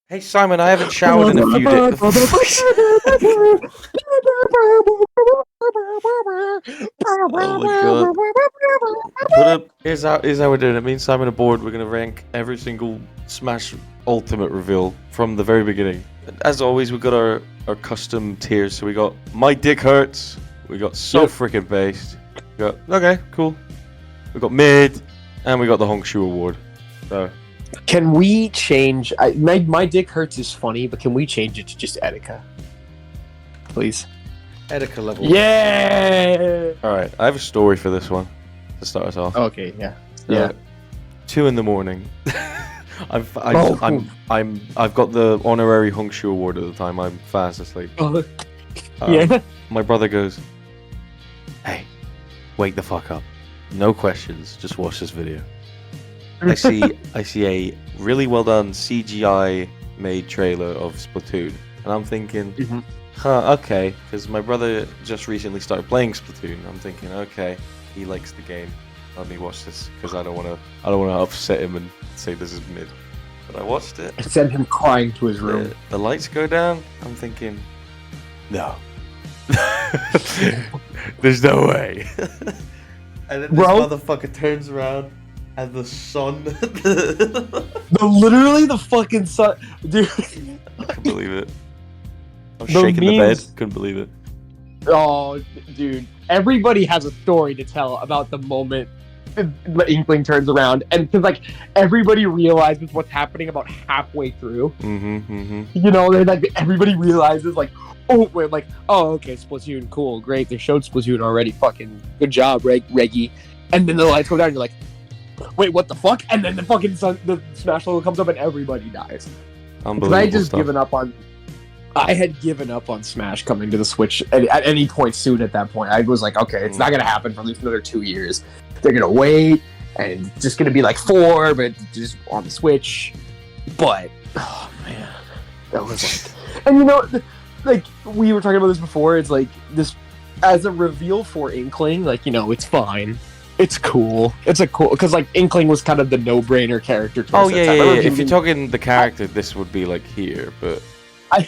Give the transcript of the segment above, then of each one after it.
Hey Simon, I haven't showered in a few days. Oh my god. Here's how we're doing it. Me and Simon are bored. We're gonna rank every single Smash Ultimate reveal from the very beginning. As always, we got our custom tiers. So we got My Dick Hurts. We got So Frickin' Based. We got okay, cool. We got Mid, and we got the Hongshu Award. So can we change? My Dick Hurts is funny, but can we change it to just Etika, please? Etika level. Yeah. All right, I have a story for this one to start us off. Okay. Yeah. So, Yeah. 2 a.m. I've got the honorary Hongshu Award at the time. I'm fast asleep. Yeah. My brother goes, "Hey, wake the fuck up. No questions. Just watch this video." I see a really well done CGI made trailer of Splatoon, and I'm thinking, okay, because my brother just recently started playing Splatoon. I'm thinking, okay, he likes the game. Let me watch this because I don't want to upset him and say this is mid. But I watched it. I sent him crying to his room. The lights go down. I'm thinking, no, there's no way. And then this motherfucker turns around. And the sun. Literally the fucking sun. Dude. I couldn't believe it. I was shaking the bed. Couldn't believe it. Oh, dude. Everybody has a story to tell about the moment the Inkling turns around. And because, like, everybody realizes what's happening about halfway through. You know, they're like, everybody realizes, like, oh, we're like, oh, okay, Splatoon, cool, great. They showed Splatoon already. Fucking good job, Reggie. And then the lights go down and you're like, wait, what the fuck? And then the fucking the Smash logo comes up and everybody dies. Unbelievable. I had given up on Smash coming to the Switch at any point soon. At that point, I was like, okay, it's not gonna happen for at least another 2 years. They're gonna wait, and it's just gonna be like 4, but just on the Switch. But oh man, that was like, and you know, like we were talking about this before. It's like this as a reveal for Inkling, like, you know, it's fine. It's cool. It's a cool because like Inkling was kind of the no-brainer character. Oh yeah. If you're talking the character, this would be like here, but I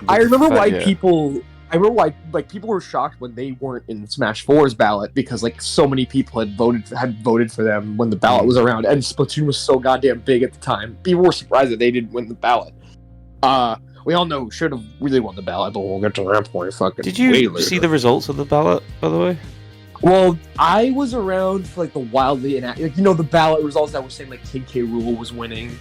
remember why people. I remember why people were shocked when they weren't in Smash 4's ballot because like so many people had voted for them when the ballot was around, and Splatoon was so goddamn big at the time. People were surprised that they didn't win the ballot. We all know who should have really won the ballot, but we'll get to that point. Fucking. Did you see the results of the ballot, by the way? Well, I was around for like the wildly inaccurate, like, you know, the ballot results that were saying like King K. Rool was winning,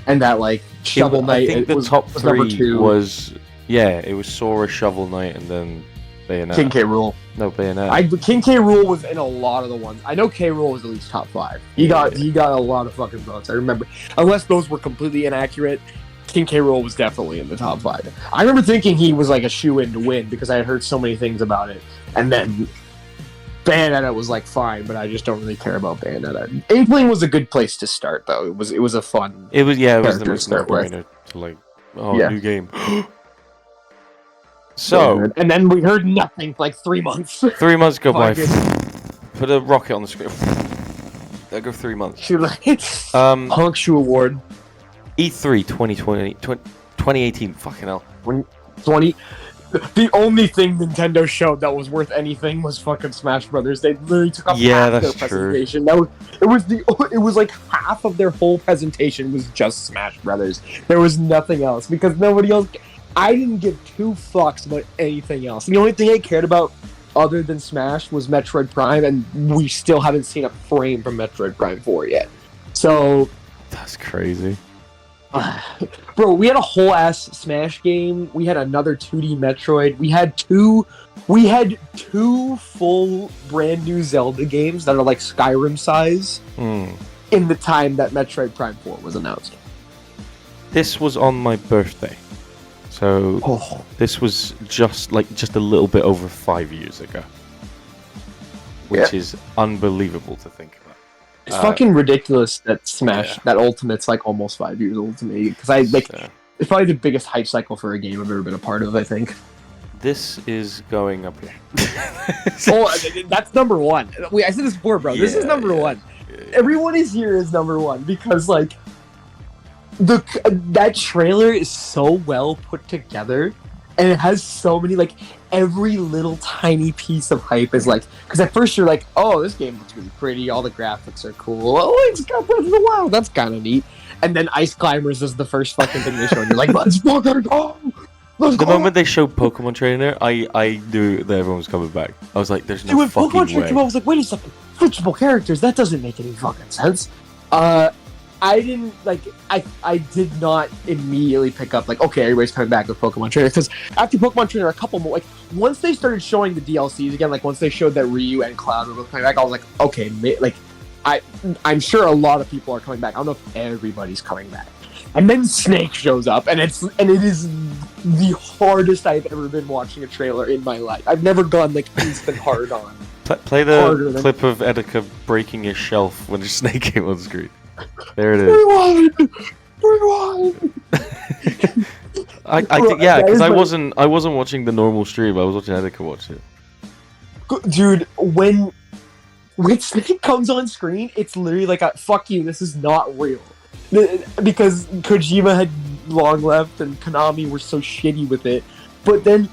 and that like Shovel Knight. I think the top 3 was it was Sora, Shovel Knight, and then Bayonetta. King K. Rool. No, Bayonetta. King K. Rool was in a lot of the ones. I know K. Rool was at least top 5. He got a lot of fucking votes. I remember, unless those were completely inaccurate. King K. Rool was definitely in the top 5. I remember thinking he was like a shoe-in to win because I had heard so many things about it, and then Bayonetta was like fine, but I just don't really care about Bayonetta. Inkling was a good place to start, though. It was a fun. It was the most no-brainer to like new game. So and then we heard nothing for like 3 months. 3 months go by. Put a rocket on the screen. That go 3 months. Hongshu Award. E3 2018. Fucking hell. 20. The only thing Nintendo showed that was worth anything was fucking Smash Brothers. They literally took up half their presentation. True. It was like half of their whole presentation was just Smash Brothers. There was nothing else because nobody else. I didn't give 2 fucks about anything else. The only thing I cared about other than Smash was Metroid Prime, and we still haven't seen a frame from Metroid Prime 4 yet. So that's crazy. Bro, we had a whole ass Smash game. We had another 2D Metroid. We had two full brand new Zelda games that are like Skyrim size in the time that Metroid Prime 4 was announced. This was on my birthday. So this was just a little bit over 5 years ago. Which is unbelievable to think about. It's fucking ridiculous that Smash, that Ultimate's like almost 5 years old to me. Because it's probably the biggest hype cycle for a game I've ever been a part of, I think. This is going up here. That's number 1. I said this before, bro. This is number 1. Everyone is here is number 1 because, like, that trailer is so well put together, and it has so many like every little tiny piece of hype is like, because at first you're like, oh, this game looks really pretty, all the graphics are cool, oh, it's got Breath of the Wild, that's kind of neat, and then Ice Climbers is the first fucking thing they show, and you're like, let's fucking go. The moment they showed Pokemon Trainer, I knew that everyone was coming back. I was like, "There's no fucking Pokemon way." Trainer, I was like, wait a second, switchable characters? That doesn't make any fucking sense. I didn't like. I did not immediately pick up like, okay, everybody's coming back with Pokemon Trainer, because after Pokemon Trainer, a couple more like once they started showing the DLCs again, like once they showed that Ryu and Cloud were both coming back, I was like, okay, like I'm sure a lot of people are coming back. I don't know if everybody's coming back. And then Snake shows up, and it is the hardest I've ever been watching a trailer in my life. I've never gone like instant hard on. Play the clip of Etika breaking his shelf when the Snake came on screen. There it is. Rewind. I think yeah, because I wasn't watching the normal stream. I was watching Etika watch it. Dude, when Snake comes on screen, it's literally like a fuck you. This is not real. Because Kojima had long left and Konami were so shitty with it, but then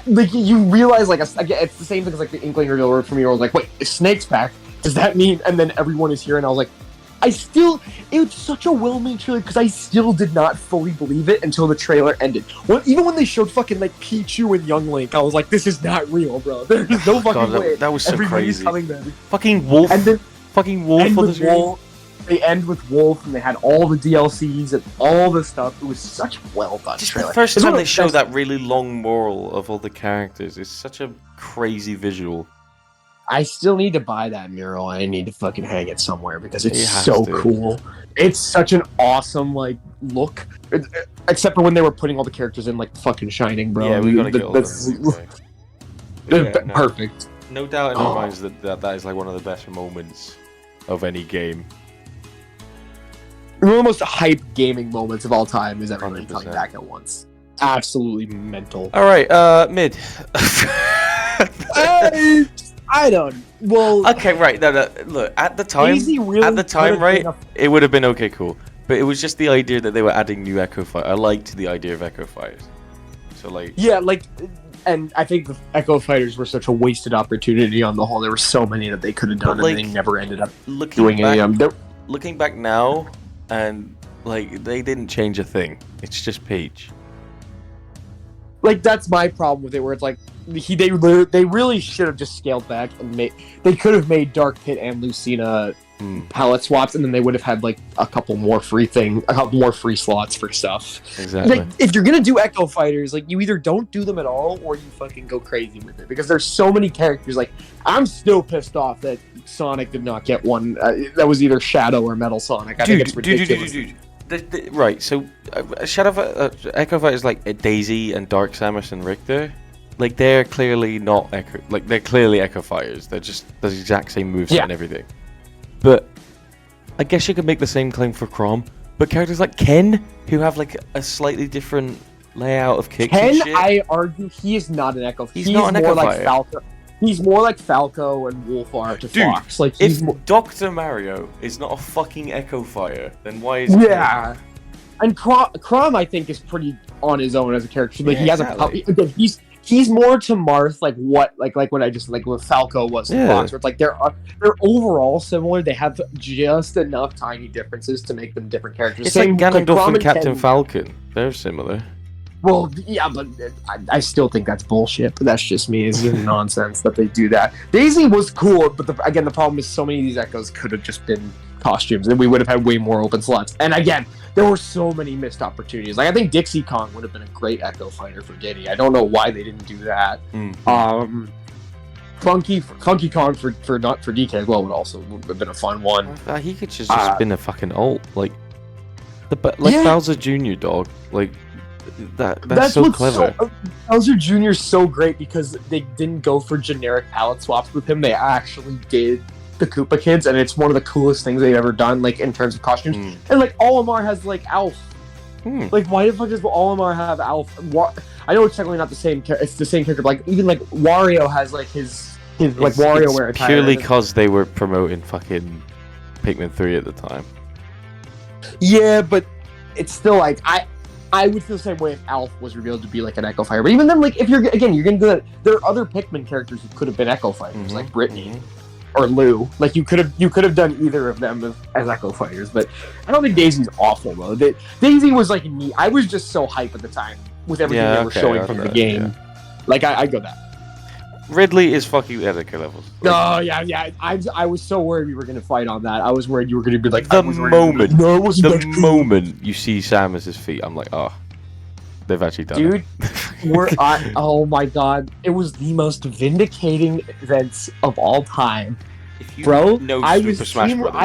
like you realize like again, it's the same thing as like the Inkling reveal for me. Where I was like, wait, if Snake's back, does that mean? And then everyone is here, and I was like, it was such a well-made trailer because I still did not fully believe it until the trailer ended. Even when they showed fucking like Pichu and Young Link, I was like, this is not real, bro. There's no fucking way. That was so Everybody's crazy. Coming back. Fucking Wolf. And then fucking Wolf on the screen. They end with Wolf, and they had all the DLCs and all the stuff. It was such a well-done trailer. The first time they show that really long moral of all the characters is such a crazy visual. I still need to buy that mural. I need to fucking hang it somewhere because it's so cool. It's such an awesome like look. Except for when they were putting all the characters in like fucking Shining, bro. Yeah, we gotta get all that. Perfect. No doubt in our minds that is like one of the best moments of any game. One of the most hype gaming moments of all time is everybody 100%. coming back at once. Absolutely mental. All right, mid. I don't. Well, okay, right. No. Look, at the time, right, it would have been okay, cool. But it was just the idea that they were adding new Echo Fighters. I liked the idea of Echo Fighters. So like, yeah, like, and I think the Echo Fighters were such a wasted opportunity on the whole. There were so many that they could have done, and they never ended up doing any of them. Looking back now, and like they didn't change a thing. It's just Peach. Like that's my problem with it, where it's like they really should have just scaled back and they could have made Dark Pit and Lucina palette swaps, and then they would have had like a couple more free slots for stuff. Exactly. Like if you're gonna do Echo Fighters, like you either don't do them at all or you fucking go crazy with it, because there's so many characters. Like I'm still pissed off that Sonic did not get one that was either Shadow or Metal Sonic. I think it's ridiculous. Dude. Right, so Echo Fighters like Daisy and Dark Samus and Richter, like they're clearly not Echo, like they're clearly Echo Fighters. They're just the exact same moveset and everything. But I guess you could make the same claim for Chrom. But characters like Ken, who have like a slightly different layout of kicks. Ken, and shit, I argue, he is not an Echo. He's not an Echo like Fighter. Falco. He's more like Falco and Wolfar to Fox. Like if Dr. Mario is not a fucking Echo Fighter, then why is Ken? And Chrom, I think, is pretty on his own as a character. Like he has exactly. He's more to Marth, like what I just like what Falco was to Fox. Where it's like they're overall similar. They have just enough tiny differences to make them different characters. It's like Ganondorf and Captain Falcon. They're similar. Well, yeah, but I still think that's bullshit. But that's just me. It's just nonsense that they do that. Daisy was cool, but the problem is so many of these Echoes could have just been costumes, and we would have had way more open slots. And again, there were so many missed opportunities. Like I think Dixie Kong would have been a great Echo Fighter for Diddy. I don't know why they didn't do that. Funky Kong for DK as well would have been a fun one. He could just been a fucking ult, like Bowser Jr. dog, like. That's so clever. Bowser Jr. is so great because they didn't go for generic palette swaps with him. They actually did the Koopa Kids, and it's one of the coolest things they've ever done, like in terms of costumes. And like Olimar has like Alf. Like why the fuck does Olimar have Alf? I know it's technically not the same. It's the same character. But like even like Wario has like his like WarioWare attire. Purely because they were promoting fucking Pikmin 3 at the time. Yeah, but it's still like I would feel the same way if Alf was revealed to be like an Echo Fighter. But even then, like if you're gonna do that, there are other Pikmin characters who could have been Echo Fighters, like Brittany or Lou. Like you could have done either of them as Echo Fighters. But I don't think Daisy's awful though. Daisy was like neat. I was just so hyped at the time with everything they were showing from the game. Yeah. Like I go that. Ridley is fucking at Echo levels. Oh yeah. I was so worried we were gonna fight on that. I was worried you were gonna be like the moment you see Samus's feet, I'm like, oh, they've actually done it. Dude, oh my god, it was the most vindicating events of all time. Bro, I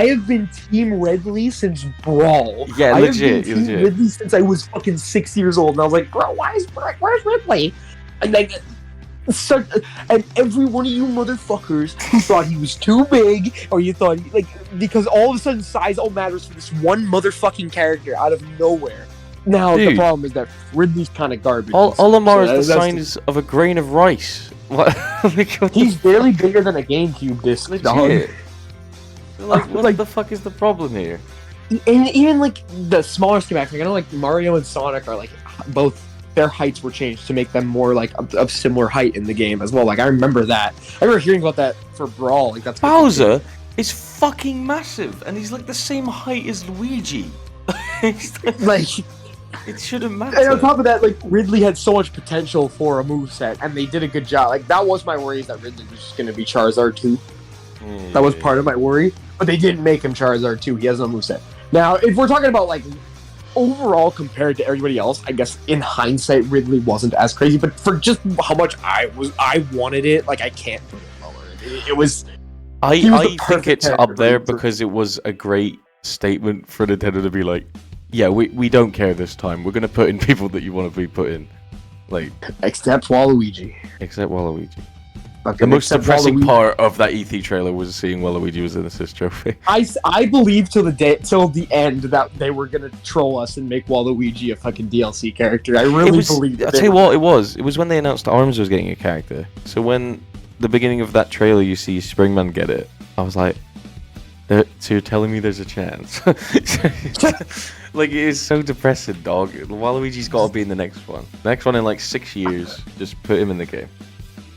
have been Team Ridley since Brawl. Yeah, legit. I have been Team Ridley since I was fucking 6 years old, and I was like, bro, where's Ridley? And then. And every one of you motherfuckers who thought he was too big, or you thought because all of a sudden size all matters for this one motherfucking character out of nowhere. Now the problem is that Ridley's kind of garbage. Olimar is the size of a grain of rice. What? He's barely bigger than a GameCube disc. What the fuck is the problem here? And even like the smaller schematics, I know like Mario and Sonic are like both. Their heights were changed to make them more like of similar height in the game as well. Like I remember that. I remember hearing about that for Brawl. Like that's Bowser is fucking massive, and he's like the same height as Luigi. Like it shouldn't matter. And on top of that, like Ridley had so much potential for a moveset, and they did a good job. Like that was my worry, is that Ridley was just going to be Charizard 2. That was part of my worry, but they didn't make him Charizard 2. He has no moveset. Now, if we're talking about like. Overall, compared to everybody else, I guess in hindsight, Ridley wasn't as crazy. But for just how much I wanted it, like I can't put it lower. It was. I think it's up there because it was a great statement for Nintendo to be like, yeah, we don't care this time. We're gonna put in people that you want to be put in, like except Waluigi. Okay, the most depressing part of that E3 trailer was seeing Waluigi was in assist trophy. I believed till the end that they were gonna troll us and make Waluigi a fucking DLC character. I really believed it. I'll tell you what it was. It was when they announced Arms was getting a character. So when the beginning of that trailer you see Springman get it, I was like, so you're telling me there's a chance? Like, it is so depressing, dog. Waluigi's got to be in the next one. Next one in like 6 years. Just put him in the game.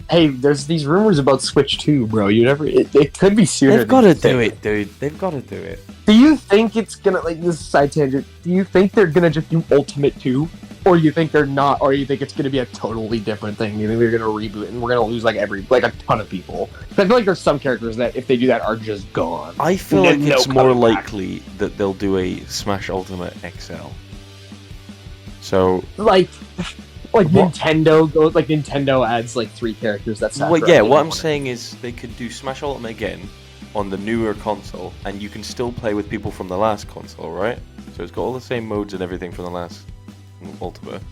Hey, there's these rumors about Switch 2, bro. You never. It could be sooner. They've got to do it, dude. They've got to do it. Do you think it's gonna this is a side tangent? Do you think they're gonna just do Ultimate 2, or you think they're not? Or you think it's gonna be a totally different thing? You think they're gonna reboot it and we're gonna lose like a ton of people? I feel like there's some characters that if they do that are just gone. I feel like it's more likely that they'll do a Smash Ultimate XL. So like Nintendo goes Nintendo adds like 3 characters. That's well, yeah. What I'm saying is they could do Smash Ultimate again on the newer console, and you can still play with people from the last console, right? So it's got all the same modes and everything from the last Ultimate.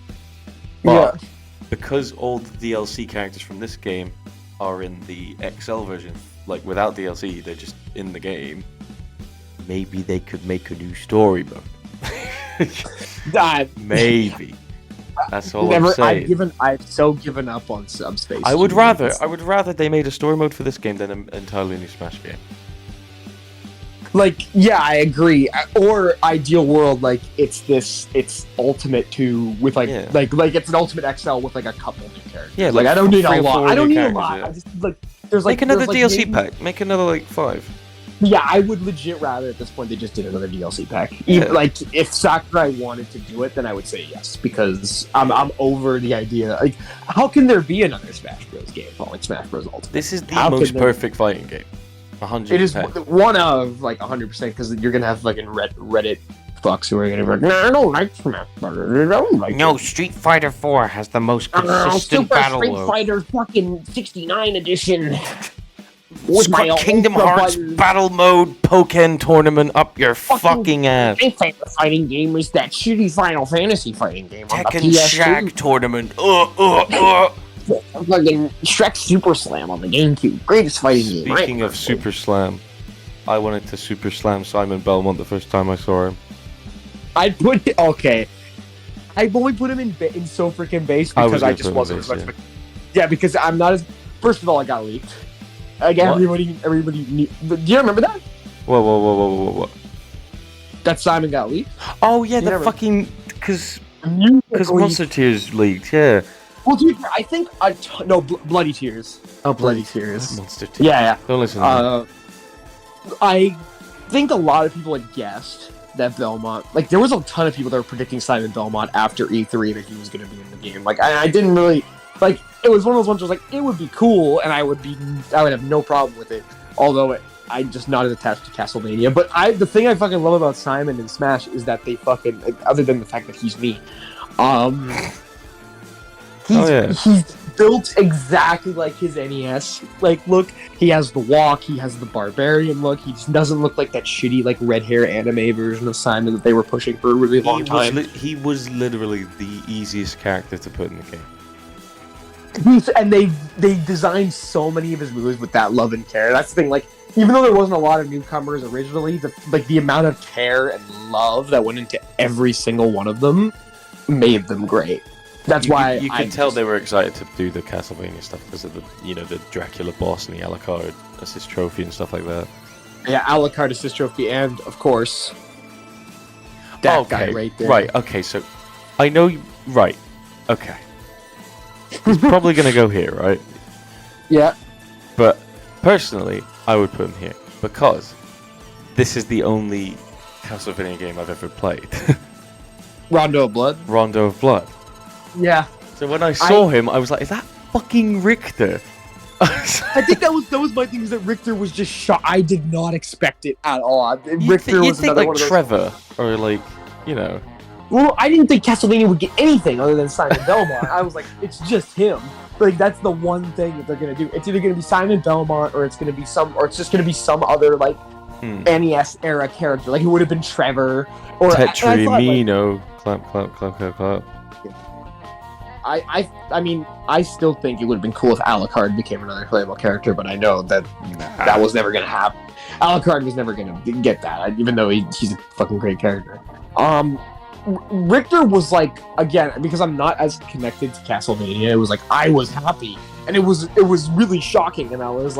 But because all the DLC characters from this game are in the XL version, like without DLC, they're just in the game. Maybe they could make a new story mode. Maybe. That's all I'm saying. I've so given up on Subspace. I would rather they made a story mode for this game than an entirely new Smash game. Like, yeah, I agree. Or Ideal World, like it's Ultimate 2 with like it's an Ultimate XL with like a couple new characters. Yeah, like I don't need a lot. I don't need a lot. I just there's make another DLC pack. Make another like 5. Yeah, I would legit rather at this point they just did another DLC pack. Even, like, if Sakurai wanted to do it, then I would say yes, because I'm over the idea. Like, how can there be another Smash Bros. Game following Smash Bros. Ultimate? This is the most perfect fighting game. 100%. It is one of, like, 100%, because you're going to have, like, in Reddit fucks who are going to be like, no, I don't like Smash Bros. I don't like it. Street Fighter 4 has the most consistent battle Street Fighter fucking 69 edition. With my Kingdom Hearts Battle Mode Pokken Tournament up your fucking ass. My favorite fighting game is that shitty Final Fantasy fighting game on the Tekken Shaq Tournament. Fucking Shrek Super Slam on the GameCube. Greatest fighting game. Speaking of Super Slam, I wanted to Super Slam Simon Belmont the first time I saw him. I've only put him in so freaking base because I just wasn't as much. Yeah, because I'm not as. First of all, I got leaked. Like everybody knew. Do you remember that? Whoa. that Simon got leaked. Oh yeah, You the never- fucking because Because Monster Tears leaked. Yeah. Well, dude, I think Bloody Tears. Oh, Bloody Tears. Monster Tears. Yeah. Don't listen to me. I think a lot of people had guessed that Belmont, like, there was a ton of people that were predicting Simon Belmont after E3 that he was going to be in the game. Like, I didn't really, like, it was one of those ones where I was like, it would be cool, and I would have no problem with it. Although I'm just not as attached to Castlevania. But the thing I fucking love about Simon and Smash is that they fucking, other than the fact that he's me, he's built exactly like his NES. Like, look, he has the walk, he has the barbarian look. He just doesn't look like that shitty, like, red hair anime version of Simon that they were pushing for a really long time. He was literally the easiest character to put in the game. And they designed so many of his moves with that love and care. That's the thing. Like, even though there wasn't a lot of newcomers originally, the amount of care and love that went into every single one of them made them great. That's why you could tell they were excited to do the Castlevania stuff because of the the Dracula boss and the Alucard assist trophy and stuff like that. Yeah, Alucard assist trophy, and of course that guy right there. Right. Okay. So I know. Right. Okay. He's probably gonna go here, right? Yeah. But personally, I would put him here because this is the only Castlevania game I've ever played. Rondo of Blood. Rondo of Blood. Yeah. So when I saw him, I was like, "Is that fucking Richter?" I think that was my thing. Is that Richter was just shocked. I did not expect it at all. Richter You'd was think another like one of those. Trevor or like Well, I didn't think Castlevania would get anything other than Simon Belmont. I was like, it's just him. Like, that's the one thing that they're gonna do. It's either gonna be Simon Belmont or it's just gonna be some other like NES era character. Like, it would have been Trevor or Tetrimino. Clap, clap, clap, clap, clap. I mean, I still think it would have been cool if Alucard became another playable character, but I know that that was never gonna happen. Alucard was never gonna get that, even though he's a fucking great character. Richter was like, again, because I'm not as connected to Castlevania, it was like I was happy, and it was really shocking, and I was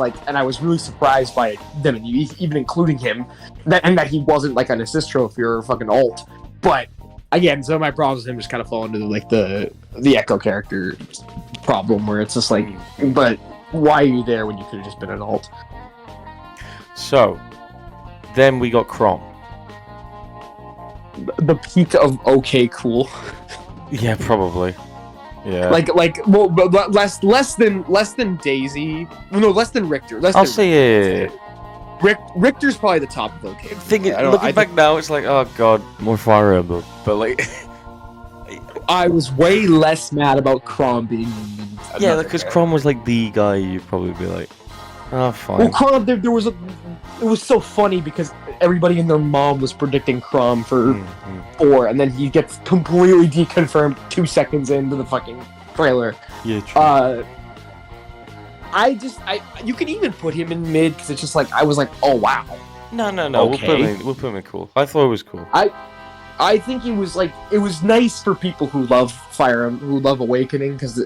really surprised by them, even including him, that he wasn't like an assist trophy or a fucking alt. But again, some of my problems with him just kind of fall into the Echo character problem, where it's just like, but why are you there when you could have just been an alt? So then we got Crom. The peak of okay, cool. Yeah, probably. Yeah. But less than Daisy. No, less than Richter. I'll say it. Richter's probably the top of okay. Looking back now, it's like, oh god, more Fire Emblem. But like, I was way less mad about Crom being. Yeah, because Crom was like the guy you'd probably be like, oh fine. Well, Crom, it was so funny because everybody and their mom was predicting Crom for 4, and then he gets completely deconfirmed 2 seconds into the fucking trailer. Yeah, true. You could even put him in mid because it's just like I was like, oh wow. No. Okay. We'll put him in cool. I thought it was cool. I think it was nice for people who love who love Awakening, because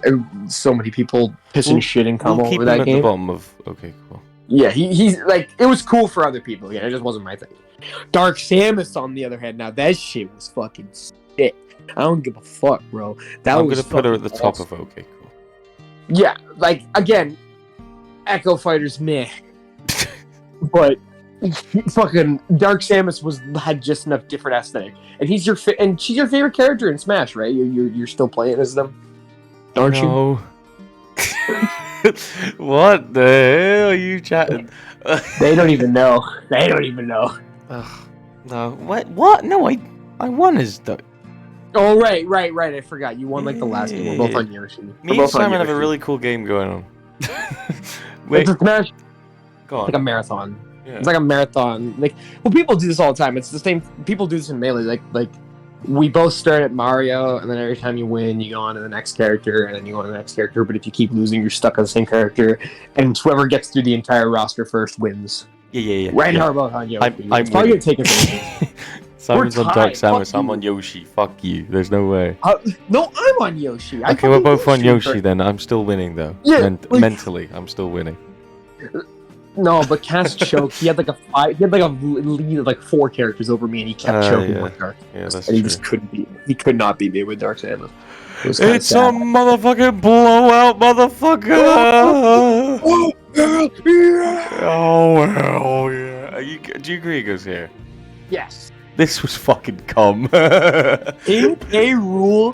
so many people pissing shit and come over that game. We'll keep him at the bottom of okay, cool. Yeah, he's like, it was cool for other people. Yeah, it just wasn't my thing. Dark Samus, on the other hand, now that shit was fucking sick. I don't give a fuck, bro. I'm gonna put her at the top of okay, cool. Yeah, like, again, Echo Fighter's meh, but fucking Dark Samus had just enough different aesthetic, and she's your favorite character in Smash, right? You're still playing as them, aren't you? What the hell are you chatting? They don't even know. No. What? No, I won as the. Oh right. I forgot. You won like the last game. We're both on Yoshi. Me and Simon have a really cool game going on. Wait. It's a Smash. Go on. It's like a marathon. Yeah. It's like a marathon. Like, well, people do this all the time. It's the same. People do this in Melee. Like we both start at Mario, and then every time you win, you go on to the next character, and then you go on to the next character. But if you keep losing, you're stuck on the same character, and whoever gets through the entire roster first wins. Yeah. Right now, we're both on Yoshi. I'm it's probably gonna take a Simon's on Dark Samus. I'm on Yoshi. Fuck you. There's no way. No, I'm on Yoshi. Okay, we're both on Yoshi then. I'm still winning though. Yeah, Mentally, I'm still winning. No, but Cass choked. He had like a lead of like 4 characters over me, and he kept choking with Dark. Yeah, that's and he true. just couldn't be. He could not beat me with Dark Samus. It was It's a sad. motherfucking blowout, motherfucker! Oh hell yeah! Do you agree it goes here? Yes. This was fucking cum. King K. Rool.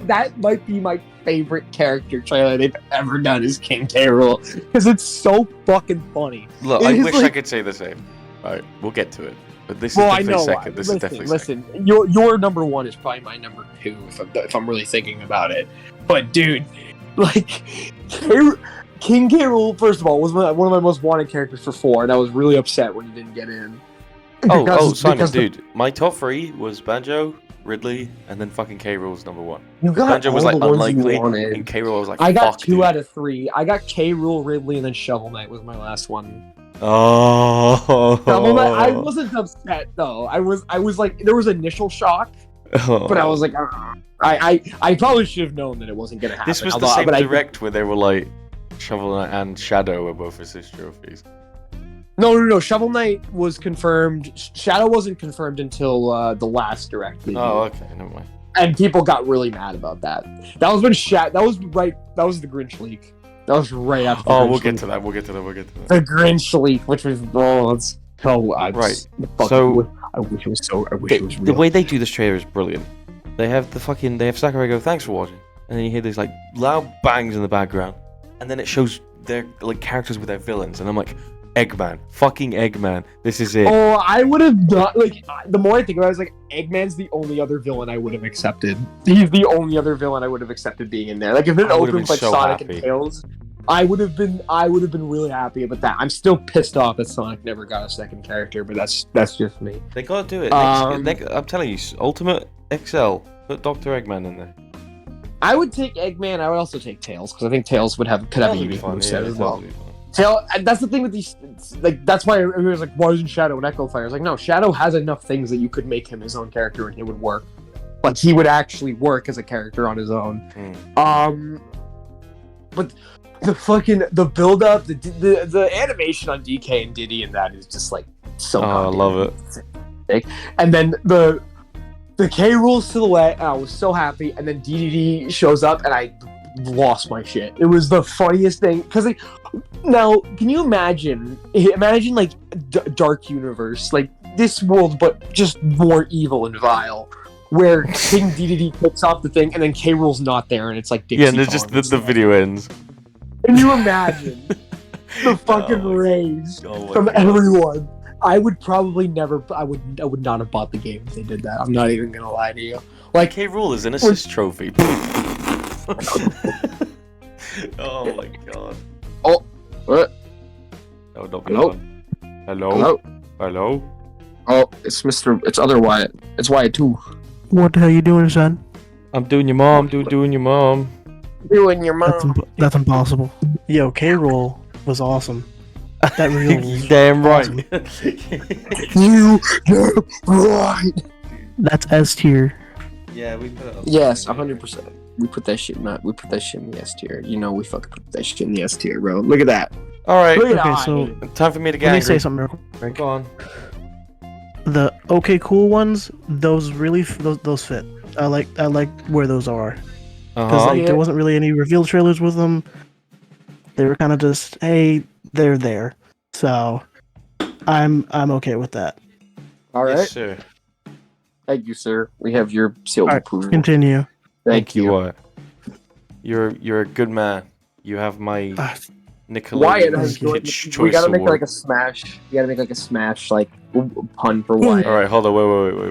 That might be my favorite character trailer they've ever done. Is King K. Rool because it's so fucking funny. Look, I wish I could say the same. Alright, we'll get to it. But this is definitely second. This is definitely second. Listen, your number 1 is probably my number 2 if I'm really thinking about it. But dude, like King K. Rool, first of all, was one of my most wanted characters for 4, and I was really upset when he didn't get in. Simon, dude, my top 3 was Banjo, Ridley, and then fucking K. Rool's number 1. You got Banjo was all like the ones you unlikely, wanted. and K. Rool was like, I got fuck, 2 dude. out of 3. I got K. Rool, Ridley, and then Shovel Knight was my last one. Oh. Shovel Knight, I wasn't upset though. I was like, there was initial shock, but I was like, I probably should have known that it wasn't gonna happen. This was the same direct where they were like, Shovel Knight and Shadow were both assist trophies. No. Shovel Knight was confirmed. Shadow wasn't confirmed until the last direct. Oh, okay, never mind. And people got really mad about that. That was when That was the Grinch leak. That was right after. Oh, we'll get to that. We'll get to that. The Grinch leak, which was it's so right. So I wish it was so. I wish it was real. The way they do this trailer is brilliant. They have Sakurai go, "Thanks for watching," and then you hear these like loud bangs in the background, and then it shows their like characters with their villains, and I'm like, Eggman, fucking Eggman, this is it. Oh, I would have not like. The more I think about it, I was like, Eggman's the only other villain I would have accepted. He's the only other villain I would have accepted being in there. Like if it opens like Sonic and Tails, I would have been really happy about that. I'm still pissed off that Sonic never got a second character, but that's just me. They gotta do it. I'm telling you, Ultimate XL, put Dr. Eggman in there. I would take Eggman. I would also take Tails because I think Tails could have a unique moveset as well. That's the thing with these, like, that's why it was like, why isn't Shadow an Echo Fire? I was like, no, Shadow has enough things that you could make him his own character and he would work. Like, he would actually work as a character on his own. But the build-up, the animation on DK and Diddy and that is just, like, so I love it. And then the K. Rool silhouette, I was so happy, and then DDD shows up and I lost my shit. It was the funniest thing because now can you imagine like Dark Universe, like this world but just more evil and vile, where King DDD kicks off the thing and then K. Rool's not there and it's like Dixie and just the video ends. Can you imagine the fucking rage from everyone? I would probably never. I would not have bought the game if they did that. I'm not even gonna lie to you. Like K. Rool is an assist trophy. Oh my god. Oh, what? That would not be Hello? fun. Hello? Hello? Oh, it's other Wyatt. It's Wyatt too. What the hell you doing, son? I'm doing your mom, doing your mom. Doing your mom. That's impossible. Yo, K. Rool was awesome. That really was damn right. You damn right. That's S tier. Yeah, we put it up. Yes, 100%. We put that shit in the S tier. You know we fucking put that shit in the S tier, bro. Look at that. Alright. Okay, so Time for me to get let me angry. say something real quick. Go on. The okay cool ones, those really those fit. I like where those are. Because like there wasn't really any reveal trailers with them. They were kind of just, hey, they're there. So I'm okay with that. All right. Yes, sir. Thank you, sir. We have your seal of approval. Continue. Thank you. Wyatt. You're a good man. You have my Nickelodeon Wyatt has Choice we gotta make Award. like a smash. You gotta make like a smash like pun for Wyatt. Alright, hold on,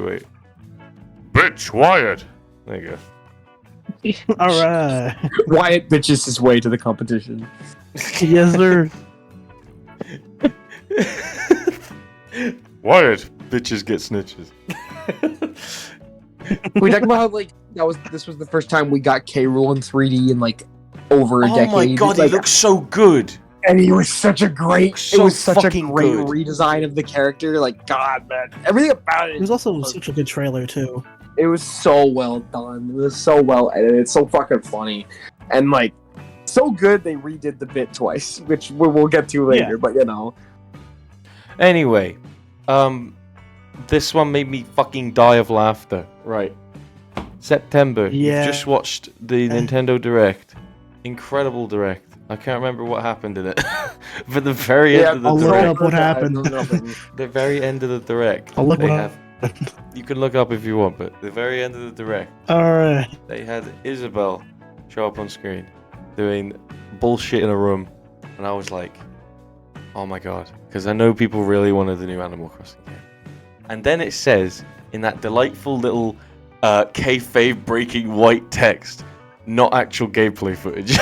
wait. Bitch, Wyatt! There you go. Alright. Wyatt bitches his way to the competition. Yes, sir. Wyatt, bitches get snitches. We talked about how like this was the first time we got K. Rool in 3D in like over a decade. Oh my god, like, he looks so good! and he was such a great fucking good. redesign of the character. Like, God, man, everything about it. It was also such a good trailer too. It was so well done. It was so well edited. It's so fucking funny, and like so good they redid the bit twice, which we'll get to later. Yeah. But you know, Anyway, this one made me fucking die of laughter. Right. September. Yeah. You've just watched the Nintendo Direct. Incredible Direct. I can't remember what happened in it. But the very end of the I'll look Direct. up what happened. The very end of the Direct. I'll look they what have. You can look up if you want, but the very end of the Direct, Alright. they had Isabelle show up on screen doing bullshit in a room, and I was like, oh my god, because I know people really wanted the new Animal Crossing game. And then it says in that delightful little kayfabe breaking white text, not actual gameplay footage.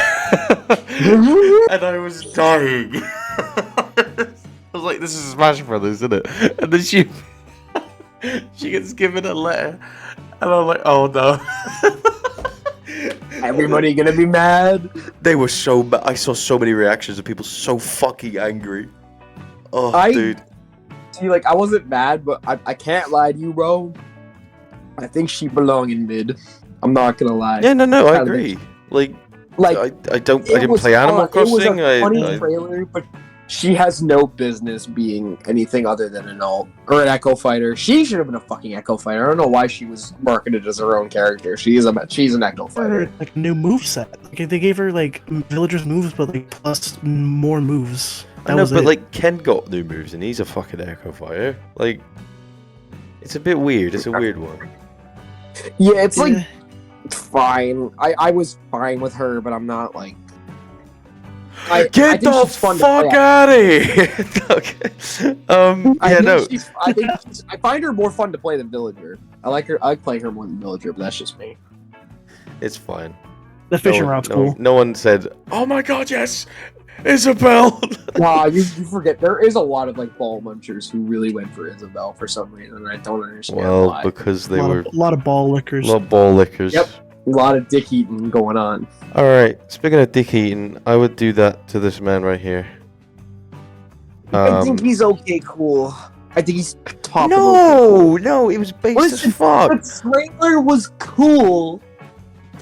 And I was dying. I was like, this is Smash Brothers, isn't it? And then she gets given a letter, and I'm like, oh no. everybody gonna be mad. They were so bad. I saw so many reactions of people so fucking angry. Oh, dude. See, like, I wasn't mad, but I can't lie to you, bro. I think she belong in mid. I'm not gonna lie. Yeah, no, I agree. Like I didn't play Animal Crossing. It was a funny trailer, but she has no business being anything other than an alt or an Echo Fighter. She should have been a fucking Echo Fighter. I don't know why she was marketed as her own character. She's an Echo Fighter. Like a new moveset. Like they gave her like villagers moves, but like plus more moves. I know, but like Ken got new moves, and he's a fucking Echo Fighter. Like, it's a bit weird. It's a weird one. Yeah, it's like fine. I was fine with her, but I'm not like. Get the fuck out of here! Okay. I find her more fun to play than Villager. I like her. I play her more than Villager, but that's just me. It's fine. The fishing rod's cool. No one said, "Oh my god, yes, Isabelle." Wow, you forget there is a lot of like ball munchers who really went for Isabelle for some reason, and I don't understand why. Because they were a lot of ball lickers. A lot of ball lickers. Yep. A lot of dick eating going on. Alright, speaking of dick eating, I would do that to this man right here. I think he's okay cool. I think he's top. No, it was based as fuck. The trailer was cool,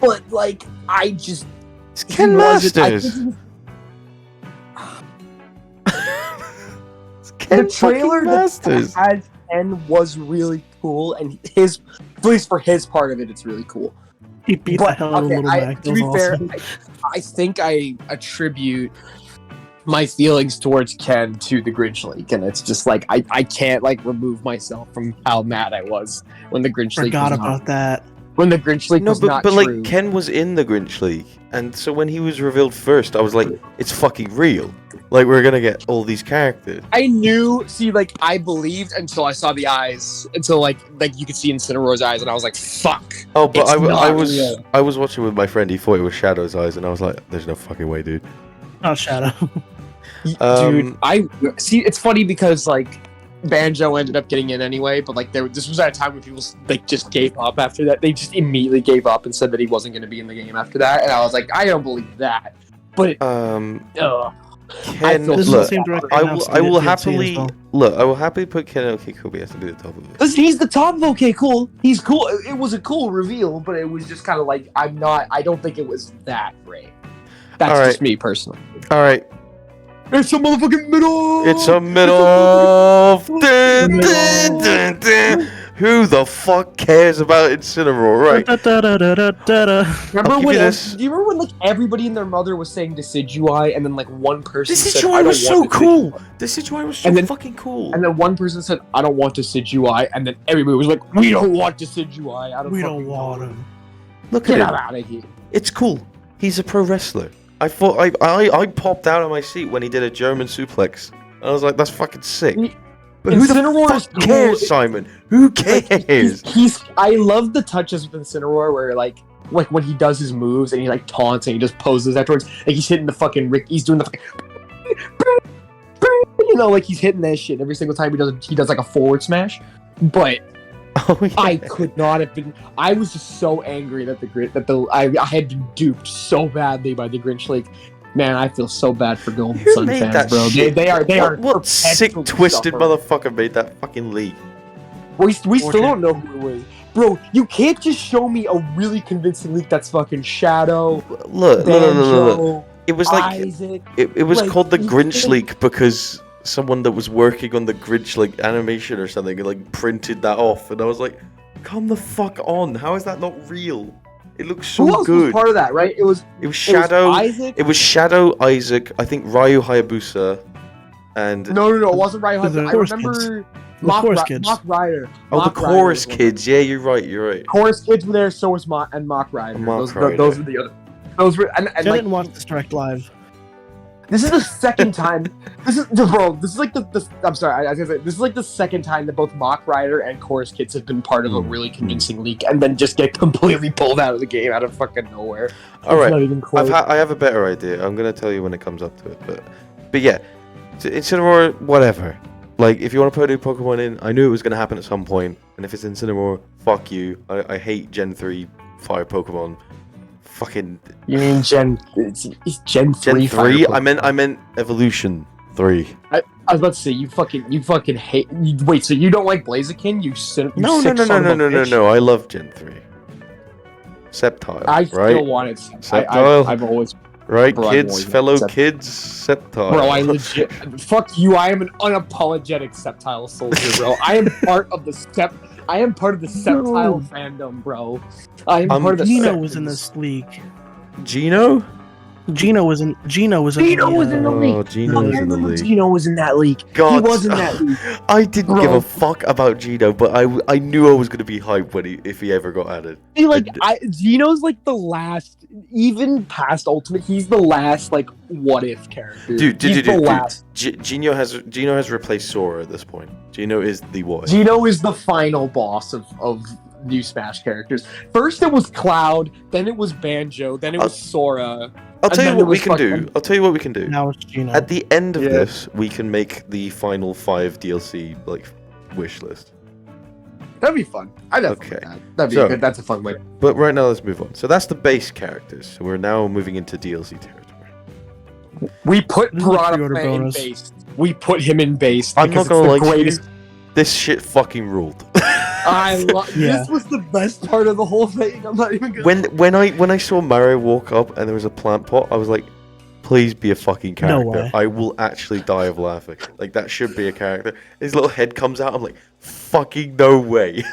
but like, I just. It's Ken Masters. The trailer that had Ken was really cool, and at least for his part of it, it's really cool. He beat the hell out of Little Mac. To be fair, I think I attribute my feelings towards Ken to the Grinch League, and it's just like I can't like remove myself from how mad I was when the Grinch League forgot about that. When the Grinch League was not but true. Like Ken was in the Grinch League, and so when he was revealed first, I was like, it's fucking real. Like, we're gonna get all these characters. I knew, I believed until I saw the eyes, until like you could see Incineroar's eyes, and I was like, fuck. Oh, but I was watching with my friend, he thought it was Shadow's eyes, and I was like, there's no fucking way, dude. Not Shadow. Dude, it's funny because like, Banjo ended up getting in anyway, but like this was at a time when people like just gave up after that. They just immediately gave up and said that he wasn't going to be in the game after that, and I was like, I don't believe that. But Ken, I will happily put Ken OK Cool. He has to be the top of it. Because he's the top of OK Cool. He's cool. It was a cool reveal, but it was just kind of like I don't think it was that great. That's just me personally. All right. It's a motherfucking middle. It's a middle. Who the fuck cares about Incineroar, right? Do you remember when like everybody and their mother was saying Decidueye, and then like one person said, Decidueye was so cool. Decidueye was so fucking cool. And then one person said, I don't want Decidueye, and then everybody was like, we don't want Decidueye. We don't want him. Look at him. Get out of here. It's cool. He's a pro wrestler. I thought I popped out of my seat when he did a German suplex. I was like, that's fucking sick. But who the fuck cares, Simon? Who cares? I love the touches with Incineroar where like when he does his moves and he like taunts and he just poses afterwards. Like he's hitting the fucking he's doing the fucking like he's hitting that shit every single time he does like a forward smash. But I could not have been. I was just so angry that I had been duped so badly by the Grinch League. Man, I feel so bad for Golden Sun fans, bro. They are. What sick, twisted motherfucker made that fucking league? We still don't know who it was. Bro, you can't just show me a really convincing leak that's fucking Shadow. Look. It was like Isaac. it was like, called the you Grinch could've- leak because someone that was working on the Grinch like animation or something like printed that off, and I was like, come the fuck on! How is that not real? It looks so Who else good. was part of that? Right? It was Shadow. Isaac. It was Shadow, Isaac, I think Ryu Hayabusa, and No, it wasn't Ryu. The I Chorus remember The Chorus Kids. Mock Rider. oh, Mock the Rider Chorus was one. Kids. Yeah, you're right. Chorus Kids were there. So was Mock Rider. Mock those Rider. were the other. Those were and I like didn't watch this direct live. this is the second time. This is like the. I'm sorry. I was gonna say this is like the second time that both Mock Rider and Chorus Kids have been part of a really convincing leak, and then just get completely pulled out of the game out of fucking nowhere. All right. Not even close. I have a better idea. I'm gonna tell you when it comes up to it, but yeah, Incineroar, whatever. Like, if you want to put a new Pokemon in, I knew it was gonna happen at some point, and if it's Incineroar, fuck you. I hate Gen 3 fire Pokemon. Fucking You mean it's Gen 3? Gen 3? I meant Evolution 3. I was about to say you fucking hate. Wait, so you don't like Blaziken? You sick No. I love Gen 3. Sceptile, I right? still want it. Sceptile. I've always, Right, Bro, I've kids, always fellow Sceptile. kids, Sceptile. bro. I legit fuck you. I am an unapologetic Sceptile soldier, bro. I am part of the Sceptile fandom, bro. I am part of the. Gino was in this league. Gino? Gino was in. Gino was in the league. Oh, Gino was in the league. Gino was in that league. God, He was in that league. I didn't Bro. give a fuck about Gino, but I knew I was gonna be hyped if he ever got added. See, like Gino's like the last, even past Ultimate. He's the last like what if character. Dude, He's the last. Gino has replaced Sora at this point. Gino is the what? Gino is the final boss of new Smash characters. First it was Cloud, then it was Banjo, then it was Sora. I'll tell and you then what it we was can do. fucking- I'll tell you what we can do. Now it's Gino. At the end of Yeah. this, we can make the final 5 DLC like wish list. That'd be fun. I'd have Okay. fun with that. That'd be So- good. That's a fun way. But right now, let's move on. So that's the base characters. So we're now moving into DLC territory. We put This is a Piranha pre-order Plant in bonus. base. We put him in base. I'm because not gonna it's the lie to you. greatest. This shit fucking ruled. I love. Yeah. This was the best part of the whole thing. I'm not even gonna. when I saw Mario walk up and there was a plant pot, I was like, please be a fucking character. No way. I will actually die of laughing. Like, that should be a character. His little head comes out. I'm like, fucking no way.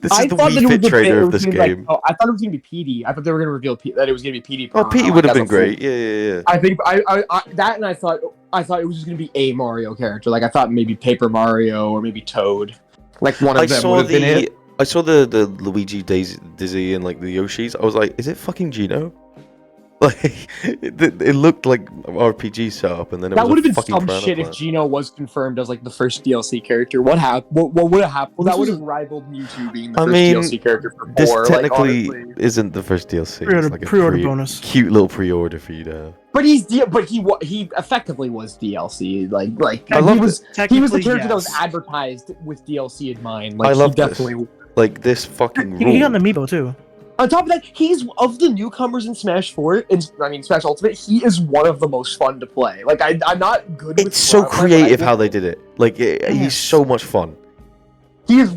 This is the Wii Fit trainer of this game. I thought it was gonna be PD. I thought they were gonna reveal that it was gonna be PD. Oh, Petey Piranha. would have been That's a full- great. Yeah. I think I that, and I thought it was just gonna be a Mario character. Like I thought maybe Paper Mario or maybe Toad. Like one of I them saw would have been it. I saw the Luigi, Dizzy, and like the Yoshis. I was like, is it fucking Gino? Like, it looked like RPG setup, and then it That was would a have been fucking some Piranha shit if Plant. Gino was confirmed as like the first DLC character. What happened? What would have happened? Well, That this would is- have rivaled Mewtwo being the I first mean, DLC character for This 4. technically like, honestly. isn't the first DLC. Pre-order, It's like a pre-order bonus. cute little pre-order for you to have. But he effectively was DLC. Like I he loved was it. he was the Technically, character that was yes. advertised with DLC in mind. Like I he love this. definitely. Like, this fucking He got rule. an amiibo too. On top of that, he's of the newcomers in Smash 4. Smash Ultimate. He is one of the most fun to play. Like I'm not good with. It's so Piranha Plant, but creative I how they did it. Like, he's Yes. so much fun. He's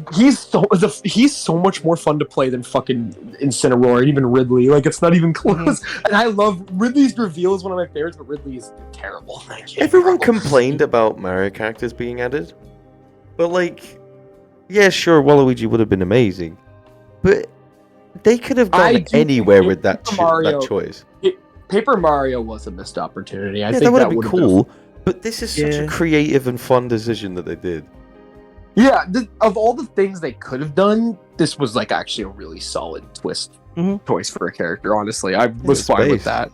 so much more fun to play than fucking Incineroar and even Ridley. Like it's not even close. And I love Ridley's reveal is one of my favorites, but Ridley is terrible. Everyone complained about Mario characters being added, but like, yeah, sure, Waluigi would have been amazing, but they could have I gone do anywhere think with that Paper Mario- that choice. Paper Mario was a missed opportunity. I Yeah, think that would have that been would have been cool. But this is such a Yeah. creative and fun decision that they did. Yeah, of all the things they could have done, this was like actually a really solid twist Mhm. choice for a character. Honestly, I was it's fine with based. that.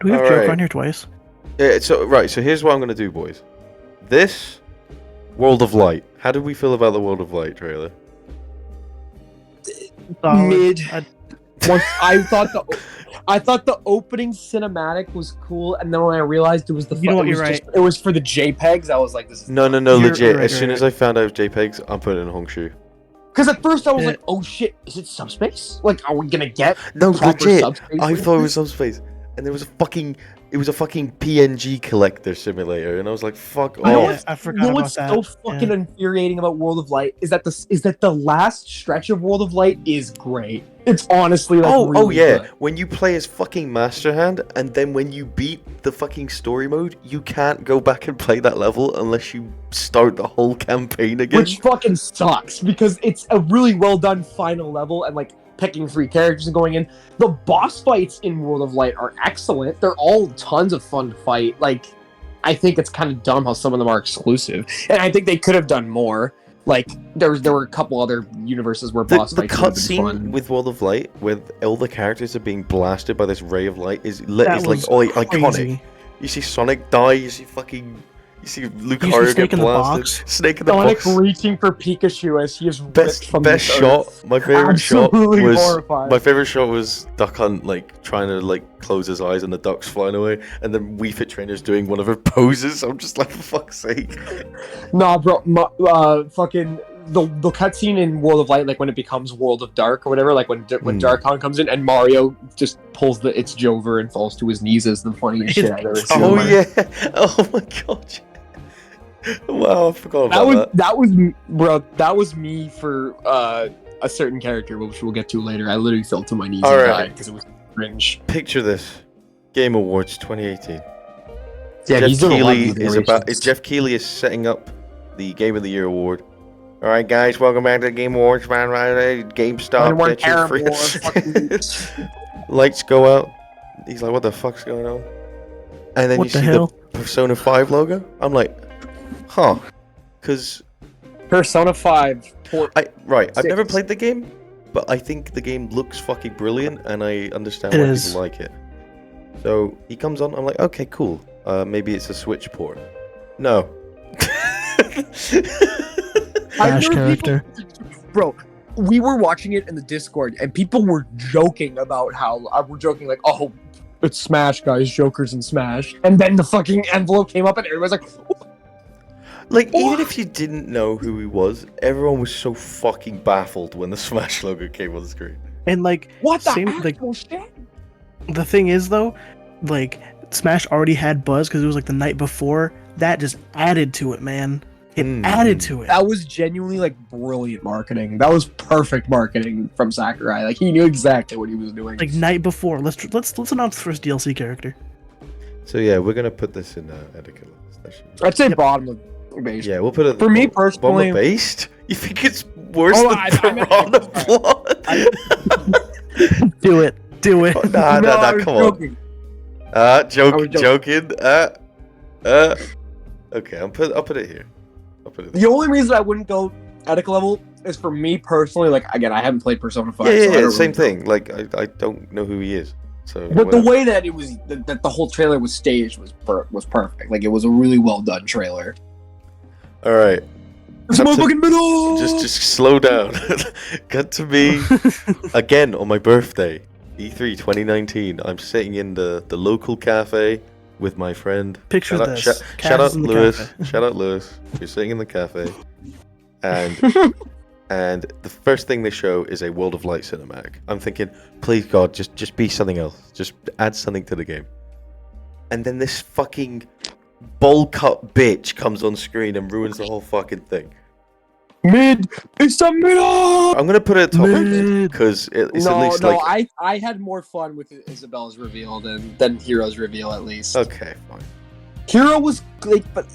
Do we have All Joker right. on here twice? Yeah, so here's what I'm gonna do, boys. This World of Light. How did we feel about the World of Light trailer? Solid. Mid. I- Once I thought the opening cinematic was cool, and then when I realized it was You know what, you're it was for the JPEGs. I was like, this is No, You're legit. right, As soon you're as I found out it was JPEGs, I'm putting it in Hongshu. because at first I was Yeah. like, oh shit, is it subspace? Like, are we gonna get No, proper legit. subspace? I with thought it this? was subspace, and there was a fucking PNG collector simulator, and I was like, "Fuck You know off!" what's- I You forgot know about what's that. so fucking infuriating about World of Light is that the last stretch of World of Light is great. It's honestly like oh really yeah, good. when you play as fucking Master Hand, and then when you beat the fucking story mode, you can't go back and play that level unless you start the whole campaign again. Which fucking sucks, because it's a really well done final level, and like picking 3 characters and going in. The boss fights in World of Light are excellent. They're all tons of fun to fight. Like, I think it's kind of dumb how some of them are exclusive, and I think they could have done more. Like, there were a couple other universes where boss the fights would have been cutscene fun. with World of Light, where all the characters are being blasted by this ray of light, is That like was iconic. crazy. You see Sonic die. You see Luke You see Harder Snake get in the blasted. box. Snake in the Sonic box. reaching for Pikachu as he is ripped from Best the shot. earth. My favorite shot Absolutely was horrifying. my favorite shot was Duck Hunt like trying to like close his eyes and the duck's flying away, and then Wii Fit Trainer's doing one of her poses. I'm just like, for fuck's sake. Nah, bro. Fucking the cutscene in World of Light, like when it becomes World of Dark or whatever, like when Dark Hunt comes in and Mario just pulls it's Jover and falls to his knees, is the funniest shit I've ever seen. Oh yeah. Oh my god. Wow, I forgot about that. That was me for a certain character, which we'll get to later. I literally fell to my knees All and right. died because it was cringe. Picture this: Game Awards 2018. Yeah, Jeff he's doing a lot of Keighley these is iterations. Jeff Keighley is setting up the Game of the Year award. All right, guys, welcome back to the Game Awards. Man, GameStop. And we're Get your free. terrible. Fucking- Lights go out. He's like, "What the fuck's going on?" And then What you the see hell? the Persona 5 logo. I'm like, huh? Because Persona 5 port. I've never 6. played the game, but I think the game looks fucking brilliant, and I understand It why is. people like it. So he comes on. I'm like, okay, cool. Maybe it's a Switch port. No. Flash character. Bro, we were watching it in the Discord, and people were joking about how we're joking like, "Oh, it's Smash, guys, Joker's in Smash," and then the fucking envelope came up, and everyone's like, Like, even What? if you didn't know who he was, everyone was so fucking baffled when the Smash logo came on the screen. And like, "What the same, actual shit?" the thing is though, like Smash already had buzz because it was like the night before. That just added to it, man. It added to it. That was genuinely like brilliant marketing. That was perfect marketing from Sakurai. Like, he knew exactly what he was doing. Like night before. Let's announce the first DLC character. So yeah, we're gonna put this in etiquette. I'd say bottom of base. Yeah, we'll put it. For me Bomber personally, based. You think it's worse Oh, than Piranha Plot? Do it. Do it. Nah, I was come on. joking. Joking, I was joking. Okay, I'll put it here. I'll put it. The only reason I wouldn't go etiquette level is for me personally. Like, again, I haven't played Persona 5. Yeah, so I don't same really know. thing. Like I don't know who he is. So. But the whatever. way that it was, that the whole trailer was staged was perfect. Like, it was a really well done trailer. All right. It's Cut to- motherfucking middle. Just slow down. Cut to me again on my birthday, E3 2019. I'm sitting in the local cafe with my friend. Picture Shout out- this. Shout Cat out is in the Lewis. cafe. Shout out Lewis. We're sitting in the cafe, and and the first thing they show is a World of Light cinematic. I'm thinking, please God, just be something else. Just add something to the game. And then this fucking bowl cut bitch comes on screen and ruins the whole fucking thing. Mid. It's the middle. I'm gonna put it at top Mid. because it's No, at least no, like I had more fun with Isabella's reveal than Hero's reveal, at least. okay, fine. Hero was like, but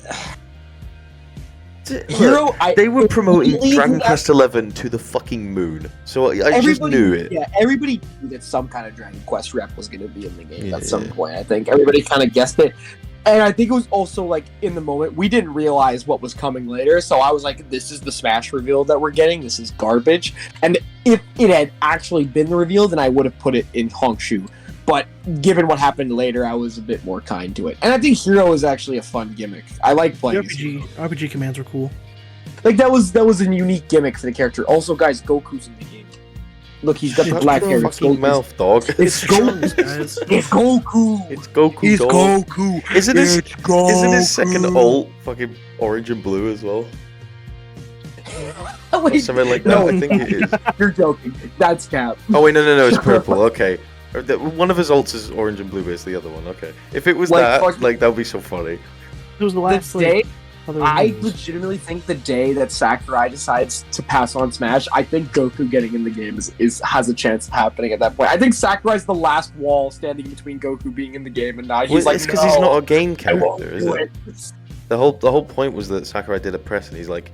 Look, Hero, they were promoting immediately Dragon that- Quest XI to the fucking moon, so I just knew it. Yeah, everybody knew that some kind of Dragon Quest rep was going to be in the game at some Yeah. point. I think everybody kind of guessed it, and I think it was also like in the moment we didn't realize what was coming later. So I was like, "This is the Smash reveal that we're getting. This is garbage." And if it had actually been the reveal, then I would have put it in Honshu. But given what happened later, I was a bit more kind to it. And I think Hero is actually a fun gimmick. I like The playing as Hero. RPG commands were cool. Like that was a unique gimmick for the character. Also, guys, Goku's in the game. Look, he's got the Shut black your hair. It's fucking Goku's- mouth, dog. It's Trunks, Goku. guys. It's Goku. It's Goku, It's dog. Goku. Isn't his It's Goku. isn't his second ult fucking orange and blue as well? Oh, Or wait, something like that. no, I think it is. you're joking. That's cap. Oh wait, no, it's purple. Okay. One of his ults is orange and blue, but it's the other one. Okay. If it was Like, that, fucking- like that would be so funny. It was the last The day, I legitimately think the day that Sakurai decides to pass on Smash, I think Goku getting in the game has a chance of happening at that point. I think Sakurai's the last wall standing between Goku being in the game and not. He's like, it's because he's not a game character, is it? The whole point was that Sakurai did a press, and he's like,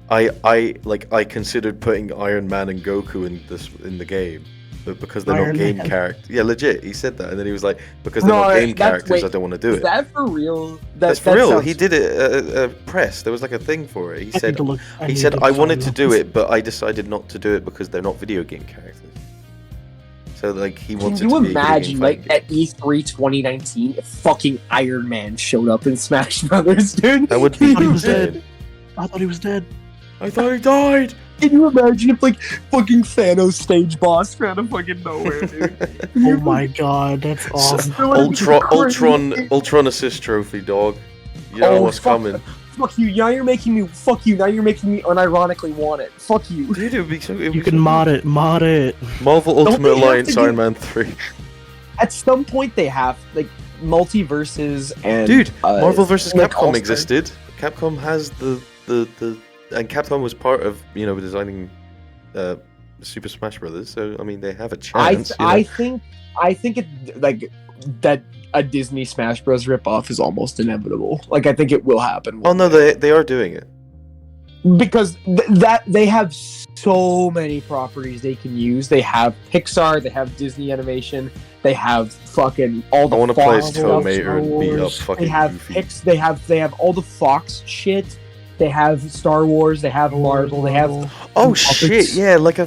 I considered putting Iron Man and Goku in the game, but because they're not game characters. Yeah, legit. He said that, and then he was like, because they're not game characters, I don't want to do it. Is that for real? That's for real. He did it a press. There was like a thing for it. He said I wanted to do it, but I decided not to do it because they're not video game characters. So like he wants. Can you imagine like at E3 2019 if fucking Iron Man showed up in Smash Brothers, dude? That would be. I thought he was dead. I thought he died. Can you imagine if like fucking Thanos stage boss ran out of fucking nowhere, dude? Oh my god, that's awesome. Ultron assist trophy, dog. You know what's coming. Fuck you! Now you're making me. Fuck you! Now you're making me unironically want it. Fuck you. Dude, it would be so. You can mod it. Marvel Ultimate Alliance Iron Man 3. At some point, they have like multiverses and. Dude, Marvel vs. like Capcom existed. Capcom has the and Capcom was part of designing Super Smash Brothers. So I mean, they have a chance. I think it like that. A Disney Smash Bros. Ripoff is almost inevitable. Like, I think it will happen. Oh no, they are doing it because that they have so many properties they can use. They have Pixar, they have Disney Animation, they have fucking all the. I want to play as Tomater and beat up fucking. They have Goofy. They have all the Fox shit. They have Star Wars. They have Marvel. They have. Oh shit! Yeah, like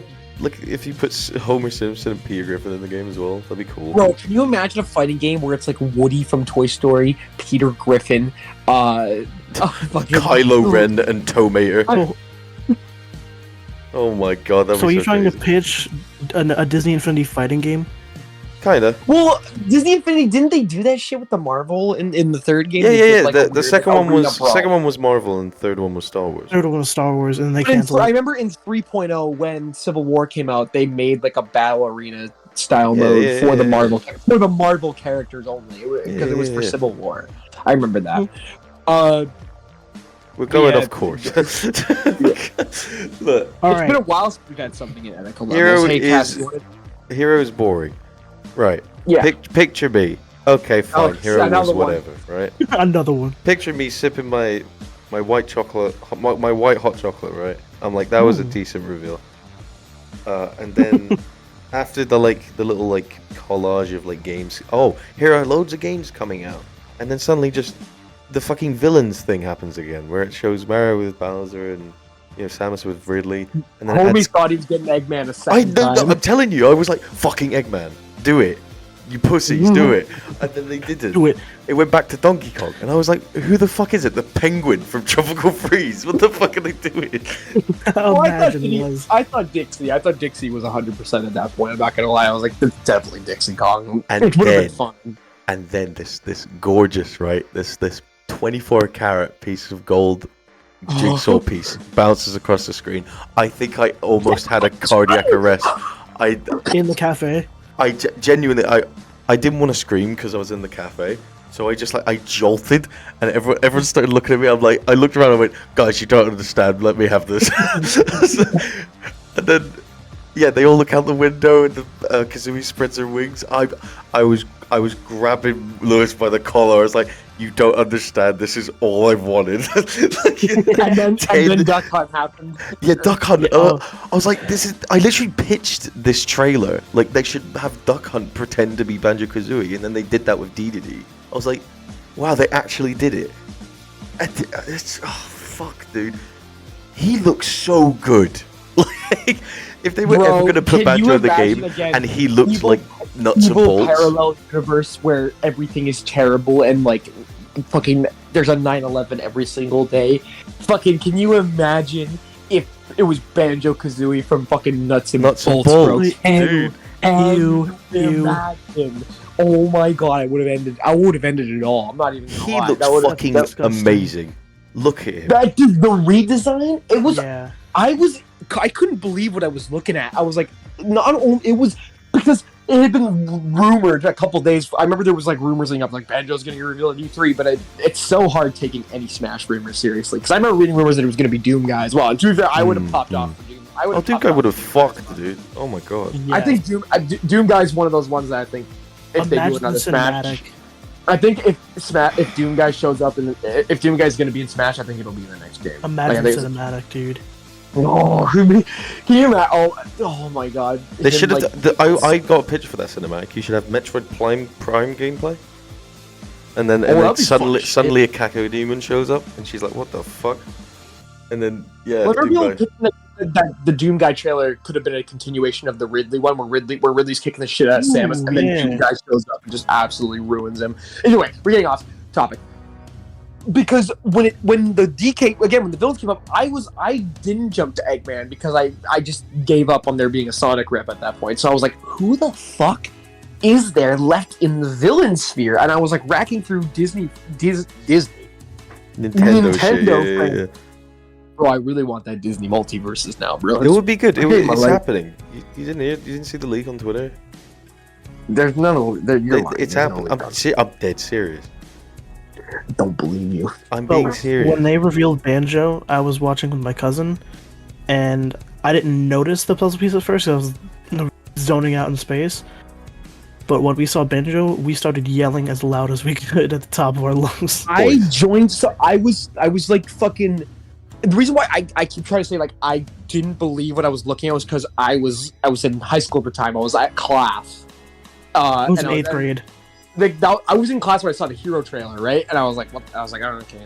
if you put Homer Simpson and Peter Griffin in the game as well, that'd be cool. Bro, can you imagine a fighting game where it's like Woody from Toy Story, Peter Griffin, Kylo Ren and Tomater? Oh my god, that. So are you trying to pitch a Disney Infinity fighting game? Kinda. Well, Disney Infinity, didn't they do that shit with the Marvel in the third game? Yeah. Like the second one was Marvel, and the third one was Star Wars. Third one was Star Wars, and they canceled. I remember in 3.0 when Civil War came out, they made like a battle arena style mode for the Marvel characters only because it was for Civil War. I remember that. We're going off course. Look, it's been a while since we've had something in ethical levels. Hero is boring. Right. Yeah. Picture me. Okay, fine. Hero was whatever, right? Another one. Picture me sipping my white chocolate, my white hot chocolate, right? I'm like, that was a decent reveal. And then after the little collage of games, here are loads of games coming out, and then suddenly just the fucking villains thing happens again, where it shows Mario with Bowser and Samus with Ridley, and then Homie thought he was getting Eggman a second time. I'm telling you, I was like, fucking Eggman. Do it, you pussies, do it. And then they didn't. Do it. It went back to Donkey Kong, and I was like, who the fuck is it? The penguin from Tropical Freeze? What the fuck are they doing? I thought Dixie. I thought Dixie was 100% at that point. I'm not gonna lie. I was like, this is definitely Dixie Kong. And it would have been fun. And then this gorgeous, right? This 24-karat piece of gold jigsaw piece bounces across the screen. I think I almost had a cardiac arrest. In the cafe. I genuinely, I didn't want to scream because I was in the cafe, so I just I jolted, and everyone started looking at me. I looked around and went, guys, you don't understand, let me have this. And then, they all look out the window, and Kazooie spreads her wings. I was grabbing Lewis by the collar. I was like, you don't understand, this is all I've wanted. and then Duck Hunt happened. Yeah, Duck Hunt. I was like, I literally pitched this trailer. Like, they should have Duck Hunt pretend to be Banjo-Kazooie, and then they did that with Dedede. I was like, wow, they actually did it. Fuck, dude. He looks so good. Like, if they were ever going to put Banjo in the game, and he looks like nuts and bolts. Parallel universe where everything is terrible and fucking there's a 9/11 every single day. Fucking, can you imagine if it was Banjo-Kazooie from fucking Nuts and Bolts, bro? Dude. Imagine. Oh my god, I would have ended it all. I'm not even gonna lie. He looks fucking amazing. Look at him. That dude, the redesign, it was I couldn't believe what I was looking at. I was like, not only it was because it had been rumored a couple days. I remember there was like rumors up like Banjo's going to get revealed at E3, but it's so hard taking any Smash rumors seriously. Because I remember reading rumors that it was going to be Doom Guy as well. And to be fair, I would have popped off for Doom. Doom Guy would have fucked, dude. Oh my god. Yeah. I think Doom Guy is one of those ones that I think if they do another Smash, I think if Doom Guy shows up and if Doom Guy is going to be in Smash, I think it'll be in the next game. Imagine cinematic, dude. Oh, can you imagine? Oh my god. They should have. I got a pitch for that cinematic. You should have Metroid Prime gameplay, and then suddenly a Kako demon shows up, and she's like, "What the fuck?" And then that the Doom Guy trailer could have been a continuation of the Ridley one, where Ridley's kicking the shit out of Samus, and then Doom Guy shows up and just absolutely ruins him. Anyway, we're getting off topic. Because when the villains came up, I didn't jump to Eggman because I just gave up on there being a Sonic rep at that point. So I was like, who the fuck is there left in the villain sphere? And I was like racking through Disney Nintendo. Yeah. Bro, I really want that Disney multiverses now, bro. It would be good. It's happening. You didn't see the leak on Twitter? There's none. It's happening. I'm dead serious. Don't believe you. I'm being serious. When they revealed Banjo, I was watching with my cousin, and I didn't notice the puzzle piece at first. I was zoning out in space. But when we saw Banjo, we started yelling as loud as we could at the top of our lungs. I joined. So I was like fucking. The reason why I keep trying to say like I didn't believe what I was looking at was because I was in high school at the time. I was at class. I was in 8th grade. I was in class where I saw the Hero trailer, right? And I was like, "What?" I was like, "Oh, okay,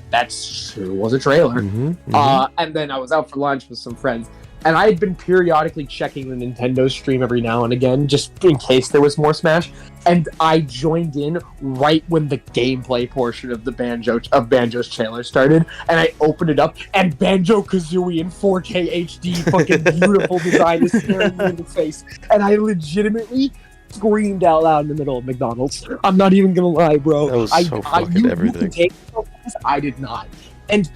that sure was a trailer." And then I was out for lunch with some friends, and I had been periodically checking the Nintendo stream every now and again, just in case there was more Smash. And I joined in right when the gameplay portion of Banjo's trailer started, and I opened it up, and Banjo-Kazooie in 4K HD, fucking beautiful design, is staring me in the face, and I legitimately screamed out loud in the middle of McDonald's. I'm not even gonna lie, bro. That was so fucking everything. I did not. And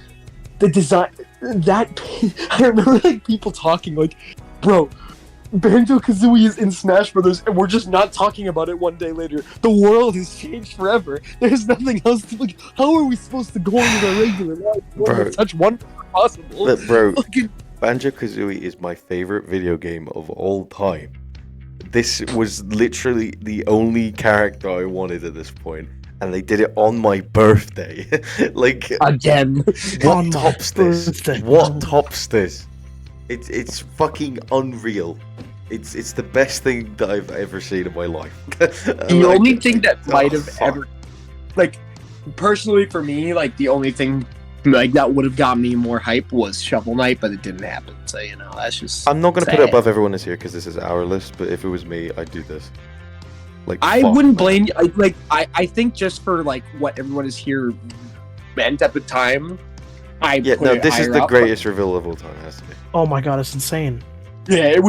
the design, I remember like people talking like, bro, Banjo-Kazooie is in Smash Brothers, and we're just not talking about it one day later. The world has changed forever. There's nothing else to like. How are we supposed to go on with our regular life? Bro, such wonder possible. Look, bro, Banjo-Kazooie is my favorite video game of all time. This was literally the only character I wanted at this point, and they did it on my birthday. Like again, what tops this? What tops this? It's fucking unreal. It's the best thing that I've ever seen in my life. The only thing that might have ever, like, personally for me, like the only thing like that would have got me more hype was Shovel Knight, but it didn't happen. So that's just. I'm not gonna put it above everyone that's here because this is our list. But if it was me, I'd do this. Like I wouldn't blame you. I think just for like what everyone is here meant at the time. This is the greatest reveal of all time. Has to be. Oh my god, it's insane. Yeah, it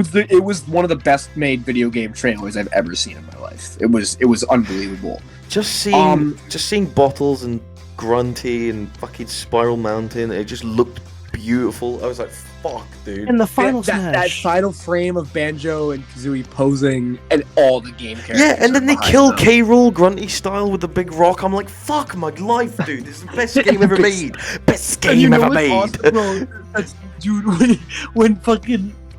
was one of the best made video game trailers I've ever seen in my life. It was unbelievable. Just seeing Bottles and Grunty and fucking Spiral Mountain, it just looked beautiful. I was like, fuck, dude. And the final Smash. That final frame of Banjo and Kazooie posing and all the game characters. Yeah, and then they kill K. Rool Grunty style with the big rock. I'm like, fuck my life, dude. This is the best game ever made. Best game ever made. Awesome, bro? Dude,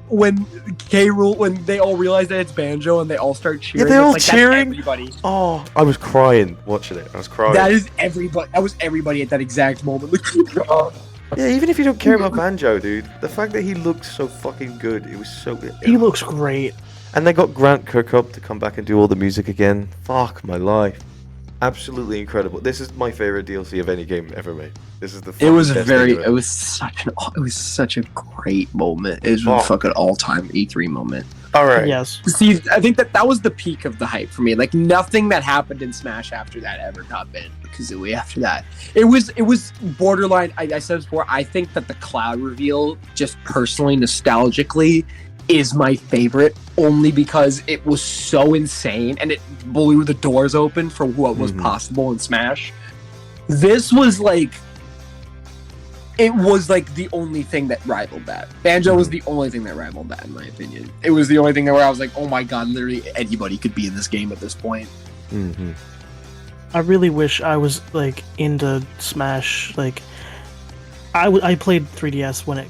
when K. Rool, when they all realize that it's Banjo and they all start cheering. Yeah, they're all like, cheering. Everybody. Oh, I was crying watching it. I was crying. That is everybody. That was everybody at that exact moment. Yeah, even if you don't care about Banjo, dude, the fact that he looked so fucking good, it was so good. He looks great. And they got Grant Kirkhope to come back and do all the music again. Fuck my life. Absolutely incredible. This is my favorite DLC of any game ever made. This is the. It was such a great moment. It was a fucking all-time E3 moment. All right. Yes. See, I think that was the peak of the hype for me. Like nothing that happened in Smash after that ever got banned. Kazooie after that. It was borderline. I said this before. I think that the Cloud reveal, just personally, nostalgically, is my favorite, only because it was so insane and it blew the doors open for what was possible in Smash. This was like it was like the only thing that rivaled that. Banjo was the only thing that rivaled that, in my opinion. It was the only thing where I was like, oh my god, literally anybody could be in this game at this point. Mm-hmm. I really wish I was like into Smash. Like, I played 3DS when it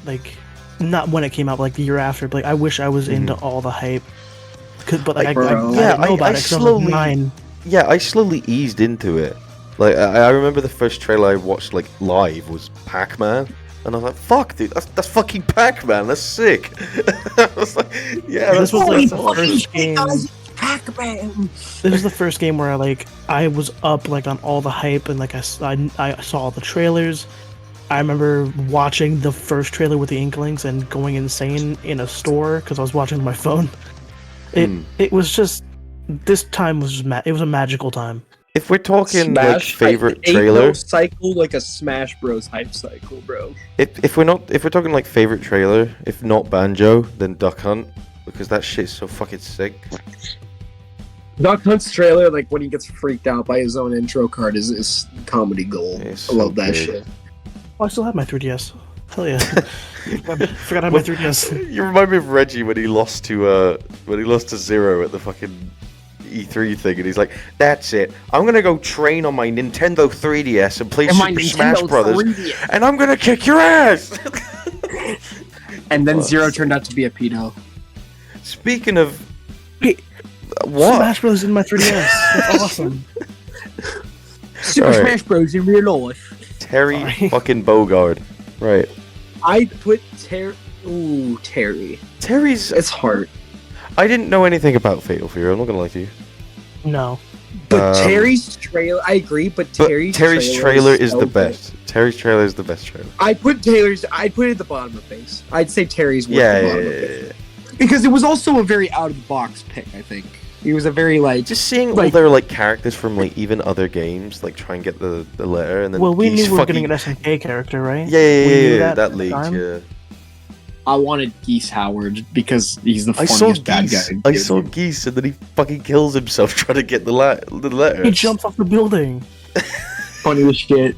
not when it came out, but like the year after. But like, I wish I was into all the hype. But like, I didn't know about it 'cause I was like 9. Yeah, I slowly eased into it. Like, I remember the first trailer I watched like live was Pac-Man, and I was like, "Fuck, dude, that's fucking Pac-Man. That's sick." I was like, "Yeah, this was like the fucking first game. Pac-Man. This was the first game where I was up like on all the hype, and like I saw the trailers. I remember watching the first trailer with the Inklings and going insane in a store because I was watching on my phone. It was just, this time was just it was a magical time. If we're talking like Smash favorite hype, trailer, ain't no cycle like a Smash Bros hype cycle, bro. if we're talking like favorite trailer, if not Banjo, then Duck Hunt, because that shit's so fucking sick. Duck Hunt's trailer, like when he gets freaked out by his own intro card, is comedy gold. It's I love so that good. shit. Oh, I still have my 3DS. Hell yeah! Forgot I had my 3DS. You remind me of Reggie when he lost to Zero at the fucking E3 thing, and he's like, "That's it. I'm gonna go train on my Nintendo 3DS and play Super Smash Brothers, 3DS. and I'm gonna kick your ass." And then Zero turned out to be a pedo. Speaking of Wait, what? Smash Bros in my 3DS. That's awesome. Super Alright. Smash Bros in real life. Terry Sorry. fucking Bogard, right? I put Terry. Terry's. It's hard. I didn't know anything about Fatal Fury. I'm not gonna lie to you. No. But Um, Terry's trailer, I agree, but But Terry's trailer is so the good. best. Terry's trailer is the best trailer. I'd put it at the bottom of base. I'd say Terry's worth Yeah, the yeah, bottom yeah, of base. yeah. Because it was also a very out of the box pick, I think. He was a very like Just seeing all Like- their like characters from like even other games, like try and get the letter, and then Well, we Geese knew we were fucking... getting an SNK character, right? Yeah, yeah, We yeah, knew yeah, that at that the leaked, time. yeah. I wanted Geese Howard because he's the I funniest saw bad Geese. guy. I saw Geese, and then he fucking kills himself trying to get the letter. He jumps off the building. Funniest shit.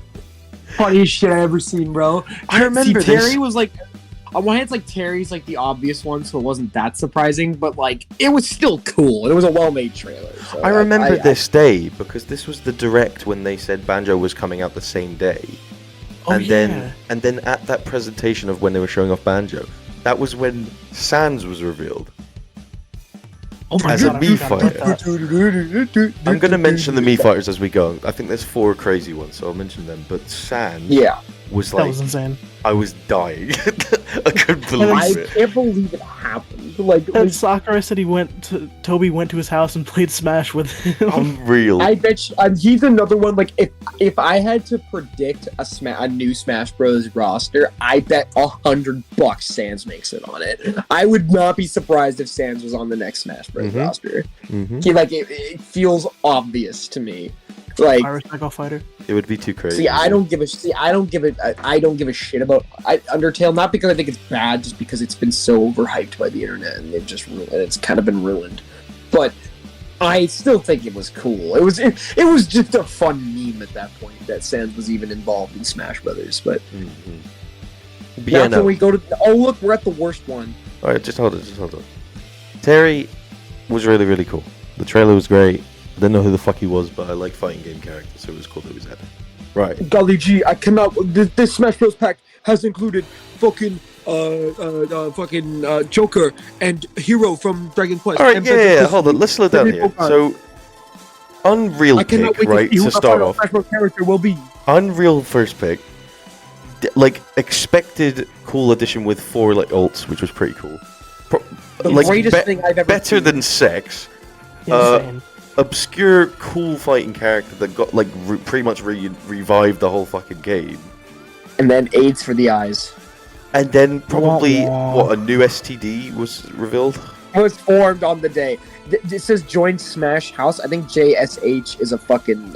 Funniest shit I ever seen, bro. I remember See, this. Terry was like, on one hand, it's like Terry's like the obvious one, so it wasn't that surprising, but like it was still cool. It was a well-made trailer. So I remember this day because this was the direct when they said Banjo was coming out the same day. Oh, and yeah. then at that presentation of when they were showing off Banjo, that was when Sans was revealed. Oh my as a god, I Mii forgot about fighter. that. I'm gonna mention the Mii fighters as we go. I think there's 4 crazy ones, so I'll mention them. But Sans Yeah, was That like, was insane. I was dying. I couldn't I believe it. can't believe it happened. Like, And Sakurai said Toby went to his house and played Smash with him. Unreal. I bet he's another one. Like, if I had to predict a new Smash Bros. Roster, I bet $100 Sans makes it on it. I would not be surprised if Sans was on the next Smash Bros. Mhm. Roster. Mhm. It feels obvious to me. Like, Irish Knockoff Fighter. It would be too crazy. I don't give a shit about Undertale. Not because I think it's bad, just because it's been so overhyped by the internet and it's kind of been ruined. But I still think it was cool. It was just a fun meme at that point that Sans was even involved in Smash Brothers. But Mhm. now can we go to? Oh look, we're at the worst one. All right, just hold on. Terry was really, really cool. The trailer was great. I didn't know who the fuck he was, but I like fighting game characters, so it was cool that he was in it. Right. Golly gee, I cannot. This Smash Bros. Pack has included fucking Joker and Hero from Dragon Quest. All right, and yeah. Hold on, let's slow down here. So, Unreal I cannot pick, wait right, to see who to the start final off. Smash Bros. Character will be. Unreal first pick. Like, expected cool addition with 4, like, ults, which was pretty cool. The Like, greatest thing I've ever better seen. than sex. Insane. Obscure, cool fighting character that got, like, pretty much revived the whole fucking game. And then AIDS for the eyes. And then probably, Wah, wah. what, a new STD was revealed? Was formed on the day. It says join Smash House. I think JSH is a fucking.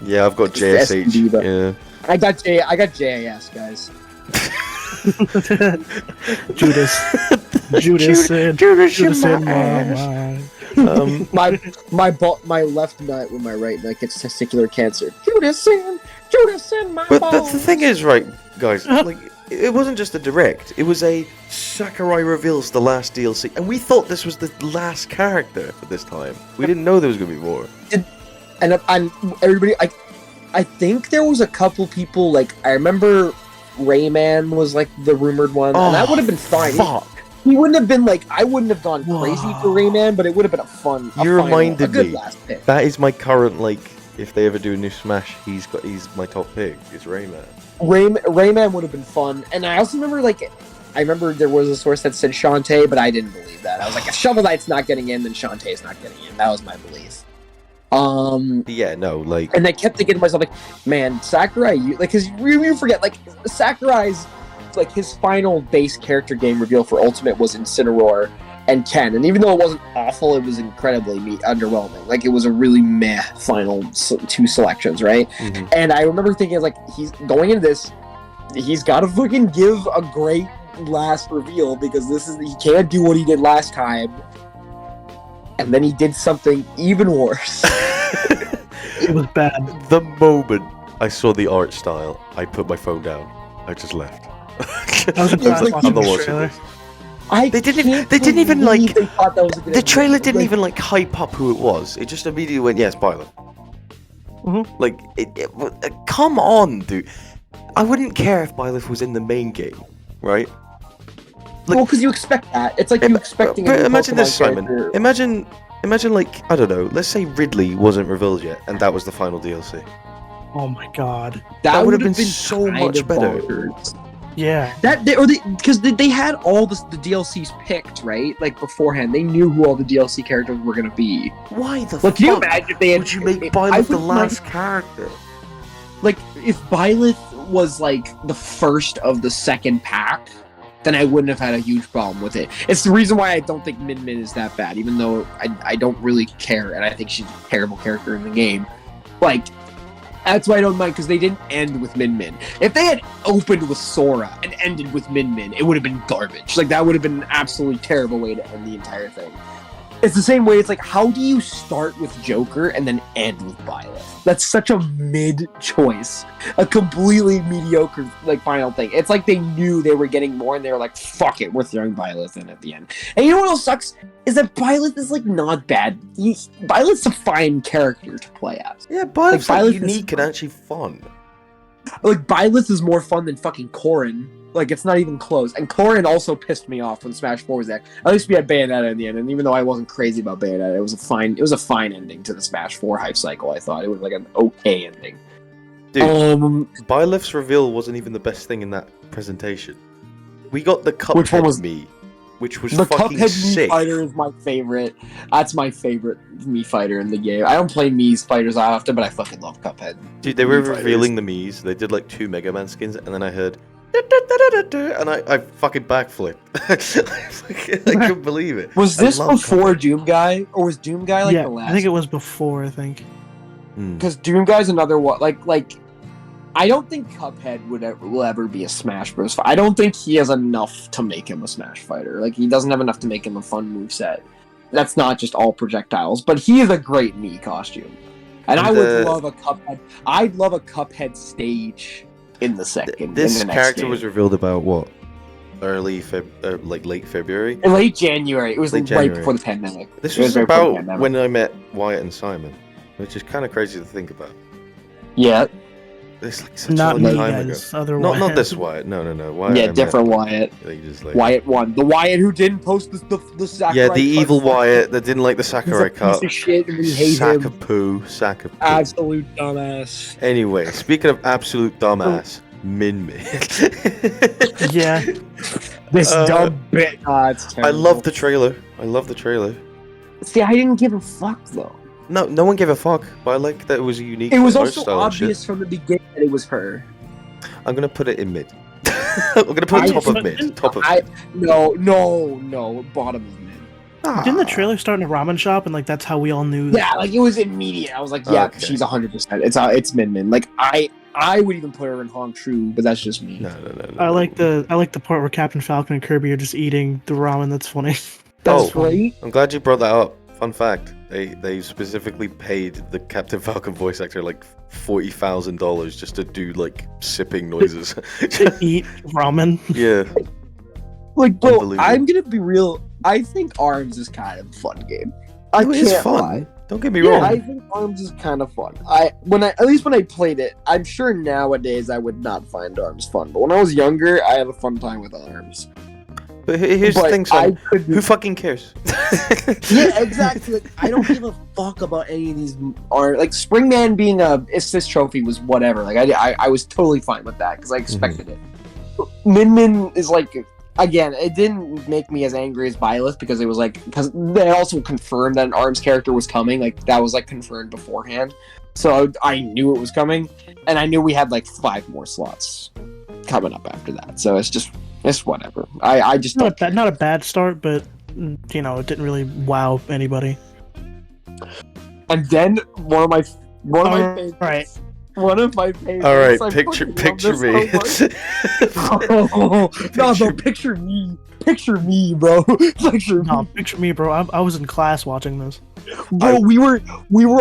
Yeah, I've got It's the JSH. STD, but- Yeah. I got JAS, guys. Judas in my mind. Um, My left nut with my right nut gets testicular cancer. Judas in Judas in my But balls. the thing is, right, guys, like, it wasn't just a direct. It was a Sakurai reveals the last DLC, and we thought this was the last character for this time. We didn't know there was gonna be more. And everybody, I think there was a couple people, like, I remember Rayman was, like, the rumored one, and that would have been fine. Fuck. He wouldn't have been, like, I wouldn't have gone crazy for Rayman, but it would have been You reminded good me. last pick. That is my current, like, if they ever do a new Smash, he's my top pick. It's Rayman. Rayman would have been fun, and I also remember, like, there was a source that said Shantae, but I didn't believe that. I was like, if Shovel Knight's not getting in, then Shantae's not getting in. That was my belief. Yeah, no, like... And I kept thinking to myself, like, man, Sakurai, because you forget, like, Sakurai's, like, his final base character game reveal for Ultimate was Incineroar and Ken, and even though it wasn't awful, it was incredibly underwhelming. Like, it was a really meh final two selections, right? Mm-hmm. And I remember thinking, like, he's going into this, he's got to fucking give a great last reveal, because he can't do what he did last time. And then he did something even worse. It was bad. The moment I saw the art style, I put my phone down. I just left. I was like, watching the the trailer. They didn't even like. They thought that was a good the trailer idea. didn't even like hype up who it was. It just immediately went, yes, Byleth. Mm-hmm. Like, come on, dude. I wouldn't care if Byleth was in the main game, right? Well, because you expect that. It's like you expecting. But a imagine Pokemon this, Simon. character. Imagine, like, I don't know. Let's say Ridley wasn't revealed yet, and that was the final DLC. Oh my god. That would have been been so kind much of better. bonkers. Yeah. Because they had all the DLCs picked, right? Like beforehand, they knew who all the DLC characters were gonna be. Why the Like, fuck can you imagine if they had? would you make I Byleth the wouldn't last mind- character? Like, if Byleth was like the first of the second pack, then I wouldn't have had a huge problem with it. It's the reason why I don't think Min Min is that bad, even though I don't really care, and I think she's a terrible character in the game. Like, that's why I don't mind, because they didn't end with Min Min. If they had opened with Sora and ended with Min Min, it would have been garbage. Like, that would have been an absolutely terrible way to end the entire thing. It's the same way, it's like, how do you start with Joker and then end with Byleth? That's such a mid choice. A completely mediocre, like, final thing. It's like they knew they were getting more, and they were like, fuck it, we're throwing Byleth in at the end. And you know what else sucks? Is that Byleth is, like, not bad. Byleth's a fine character to play as. Yeah, Byleth's Like, like, Byleth is unique and actually fun. Like, Byleth is more fun than fucking Corrin. Like, it's not even close. And Corrin also pissed me off when Smash 4 was there. At least we had Bayonetta in the end, and even though I wasn't crazy about Bayonetta, it was a fine ending to the Smash 4 hype cycle, I thought. It was like an okay ending. Dude, Byleth's reveal wasn't even the best thing in that presentation. We got the Cuphead Which one was Mii, which was the fucking Cuphead sick. Mii fighter is my favorite. That's my favorite Mii fighter in the game. I don't play Mii fighters that often, but I fucking love Cuphead. Dude, they were Mii revealing the Miis. They did like 2 Mega Man skins, and then I heard and I fucking backflipped. I couldn't believe it. Was this I love before Cuphead. Doom Guy, or was Doom Guy like yeah, the last? I think it was before, I think. Because Doom Guy's another one. Like, I don't think Cuphead will ever be a Smash Bros. I don't think he has enough to make him a Smash fighter. Like, he doesn't have enough to make him a fun moveset. That's not just all projectiles, but he is a great Mii costume. And I would love a Cuphead. I'd love a Cuphead stage in the second. This in the next character game. was revealed about what? Late February? Late January. It was Late right January. before the pandemic. This It was right before the about pandemic. when I met Wyatt and Simon, which is kind of crazy to think about. Yeah. It's like such Not a me, long time ago. guys. Other Not Wyatt. this Wyatt. No. Wyatt. Yeah, different Wyatt. Just like, Wyatt won. The Wyatt who didn't post the Sakurai yeah, the evil cut. Wyatt that didn't like the He's Sakurai a piece cut. of shit and we hate Sack him. of poo. Sack of poo. Absolute dumbass. Anyway, speaking of absolute dumbass, Min Min. Yeah. This dumb bit. It's terrible. I love the trailer. See, I didn't give a fuck though. No one gave a fuck, but I like that it was a unique It was art also style and shit. obvious from the beginning that it was her. I'm gonna put it in mid. I'm gonna put it top of mid. Top of mid. No, bottom of mid. Didn't the trailer start in a ramen shop and like that's how we all knew? Yeah, like it was immediate. I was like, yeah, Okay. she's 100%. It's Min Min. Like I would even put her in Hong True, but that's just me. No. I like the part where Captain Falcon and Kirby are just eating the ramen. That's funny. That's right. I'm glad you brought that up. Fun fact. They specifically paid the Captain Falcon voice actor like $40,000 just to do like sipping noises. To eat ramen. Yeah. Like, bro, Unbelievable. I'm gonna be real. I think ARMS is kind of a fun game. I No, it can't is fun. lie. Don't get me Yeah, wrong. I think ARMS is kind of fun. At least when I played it, I'm sure nowadays I would not find ARMS fun. But when I was younger, I had a fun time with ARMS. But here's the thing, son. Who fucking cares? Yeah, exactly. Like, I don't give a fuck about any of these like Springman being a assist trophy was whatever. Like I was totally fine with that because I expected it. Min Min is like, again, it didn't make me as angry as Byleth because it was like, because they also confirmed that an ARMS character was coming. Like that was like confirmed beforehand, so I knew it was coming, and I knew we had like 5 more slots coming up after that. So it's whatever. I just Not a bad start, but you know, it didn't really wow anybody. And then one of my favorites. Right. One of my favorites. All right, I picture fucking me. love this so much. No, picture me. Picture me, bro. Picture me. No, picture me, bro. I was in class watching this. Bro, we were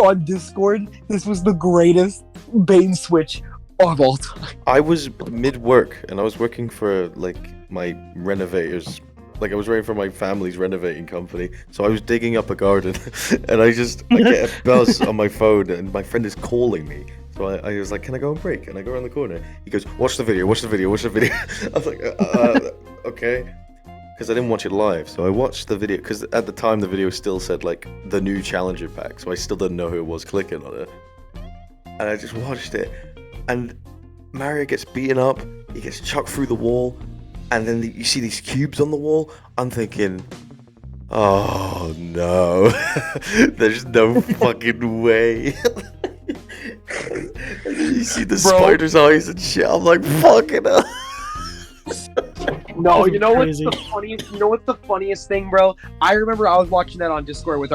on Discord. This was the greatest bait and switch of all time. I was mid-work, and I was working for, like, my renovators. Like, I was waiting for my family's renovating company, so I was digging up a garden, and I get a buzz on my phone, and my friend is calling me. So I was like, can I go on break? And I go around the corner. He goes, watch the video. I was like, okay. Because I didn't watch it live, so I watched the video, because at the time the video still said, like, the new Challenger pack, so I still didn't know who it was clicking on it. And I just watched it, and Mario gets beaten up, he gets chucked through the wall, and then you see these cubes on the wall. I'm thinking, oh no, there's no fucking way. You see the spider's eyes and shit, I'm like, fucking hell. No, That's you know crazy. what's the funniest? You know what's the funniest thing, bro? I remember I was watching that on Discord with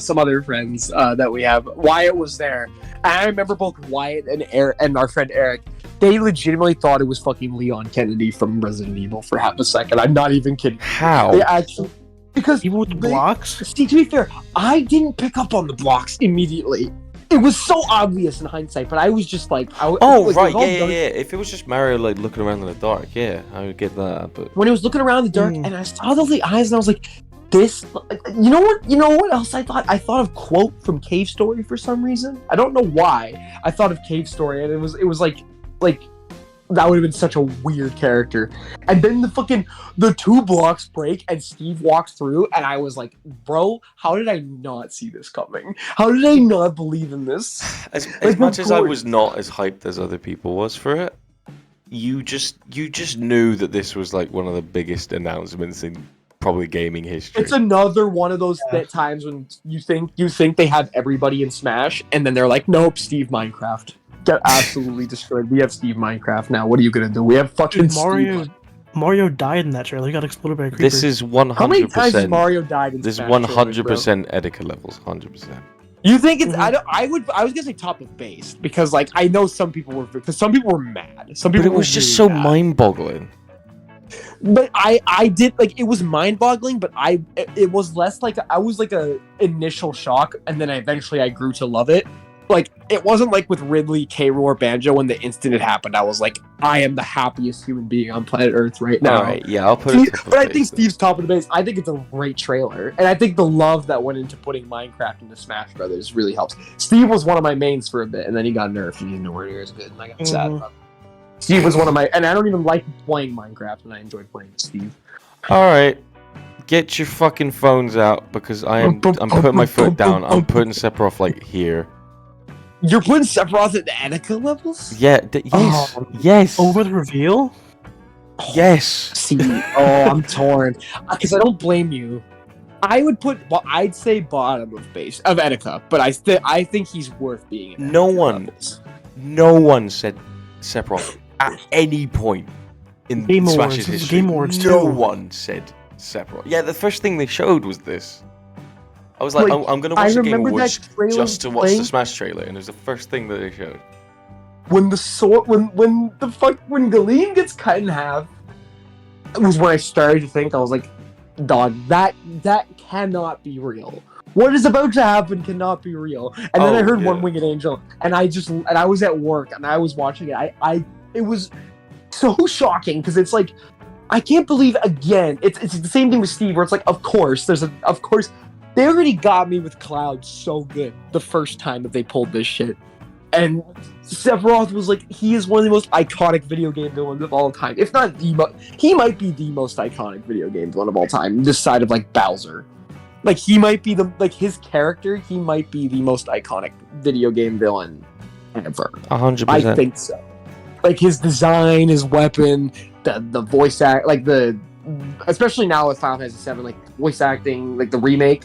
some other friends that we have. Wyatt was there, and I remember both Wyatt and Eric and our friend Eric. They legitimately thought it was fucking Leon Kennedy from Resident Evil for half a second. I'm not even kidding. How? They actually, because People with blocks? See, to be fair, I didn't pick up on the blocks immediately. It was so obvious in hindsight, but I was just like, Oh, like, right, it was all yeah. dark. If it was just Mario, like, looking around in the dark, yeah, I would get that, but... When it was looking around in the dark, and I saw those eyes, and I was like, this, you know what else I thought? I thought of Quote from Cave Story for some reason. I don't know why. I thought of Cave Story, and it was like that would have been such a weird character. And then the 2 blocks break, and Steve walks through, and I was like, bro, how did I not see this coming? How did I not believe in this? As Like, much of as I course. was not as hyped as other people was for it, you just knew that this was like one of the biggest announcements in probably gaming history. It's another one of those times when you think they have everybody in Smash, and then they're like, nope, Steve Minecraft. Get absolutely destroyed. We have Steve Minecraft now. What are you gonna do? We have fucking Dude, Mario died in that trailer. He got exploded by a creeper. This is 100%. How many times has Mario died in This is Smash 100% Etika levels, 100%. You think it's? I was gonna say top of base because like I know some people were mad. Some people. But it was just so mind-boggling. But I did like it was mind-boggling, but it was less like I was like a initial shock, and then eventually I grew to love it. Like it wasn't like with Ridley, K. Rool, Banjo. When the instant it happened, I was like, I am the happiest human being on planet Earth right now. Alright, yeah, I'll put it top of But I base, think then. Steve's top of the base. I think it's a great trailer, and I think the love that went into putting Minecraft into Smash Brothers really helps. Steve was one of my mains for a bit, and then he got nerfed, and he's nowhere near as good, and I got sad about it. Steve was one of my, and I don't even like playing Minecraft, and I enjoyed playing with Steve. Alright, get your fucking phones out, because I'm putting my foot down. I'm putting Sephiroth, like, here. You're putting Sephiroth at the Etika levels? Yeah, yes, yes. Over the reveal? Yes. See, I'm torn because I don't blame you. I would put, I'd say bottom of base of Etika, but I think he's worth being. In No Etika one, levels. no one said Sephiroth at any point in Game Awards. Smash's This is history. Game Awards No too. one said Sephiroth. Yeah, the first thing they showed was this. I was like, Like, I'm gonna I watch the Game remember Awards that trailer just to watch playing- the Smash trailer, and it was the first thing that they showed. When the sword, when Galeen gets cut in half, it was when I started to think. I was like, dog, that cannot be real. What is about to happen cannot be real. And then I heard One Winged Angel, and I was at work and I was watching it. It was so shocking because it's like, I can't believe again. It's the same thing with Steve, where it's like, of course they already got me with Cloud so good the first time that they pulled this shit. And Sephiroth was like, he is one of the most iconic video game villains of all time. If not he might be the most iconic video game villain of all time, this side of like Bowser. Like he might be his character, he might be the most iconic video game villain ever. 100%. I think so. Like his design, his weapon, the voice act, like especially now with Final Fantasy VII, like voice acting, like the remake.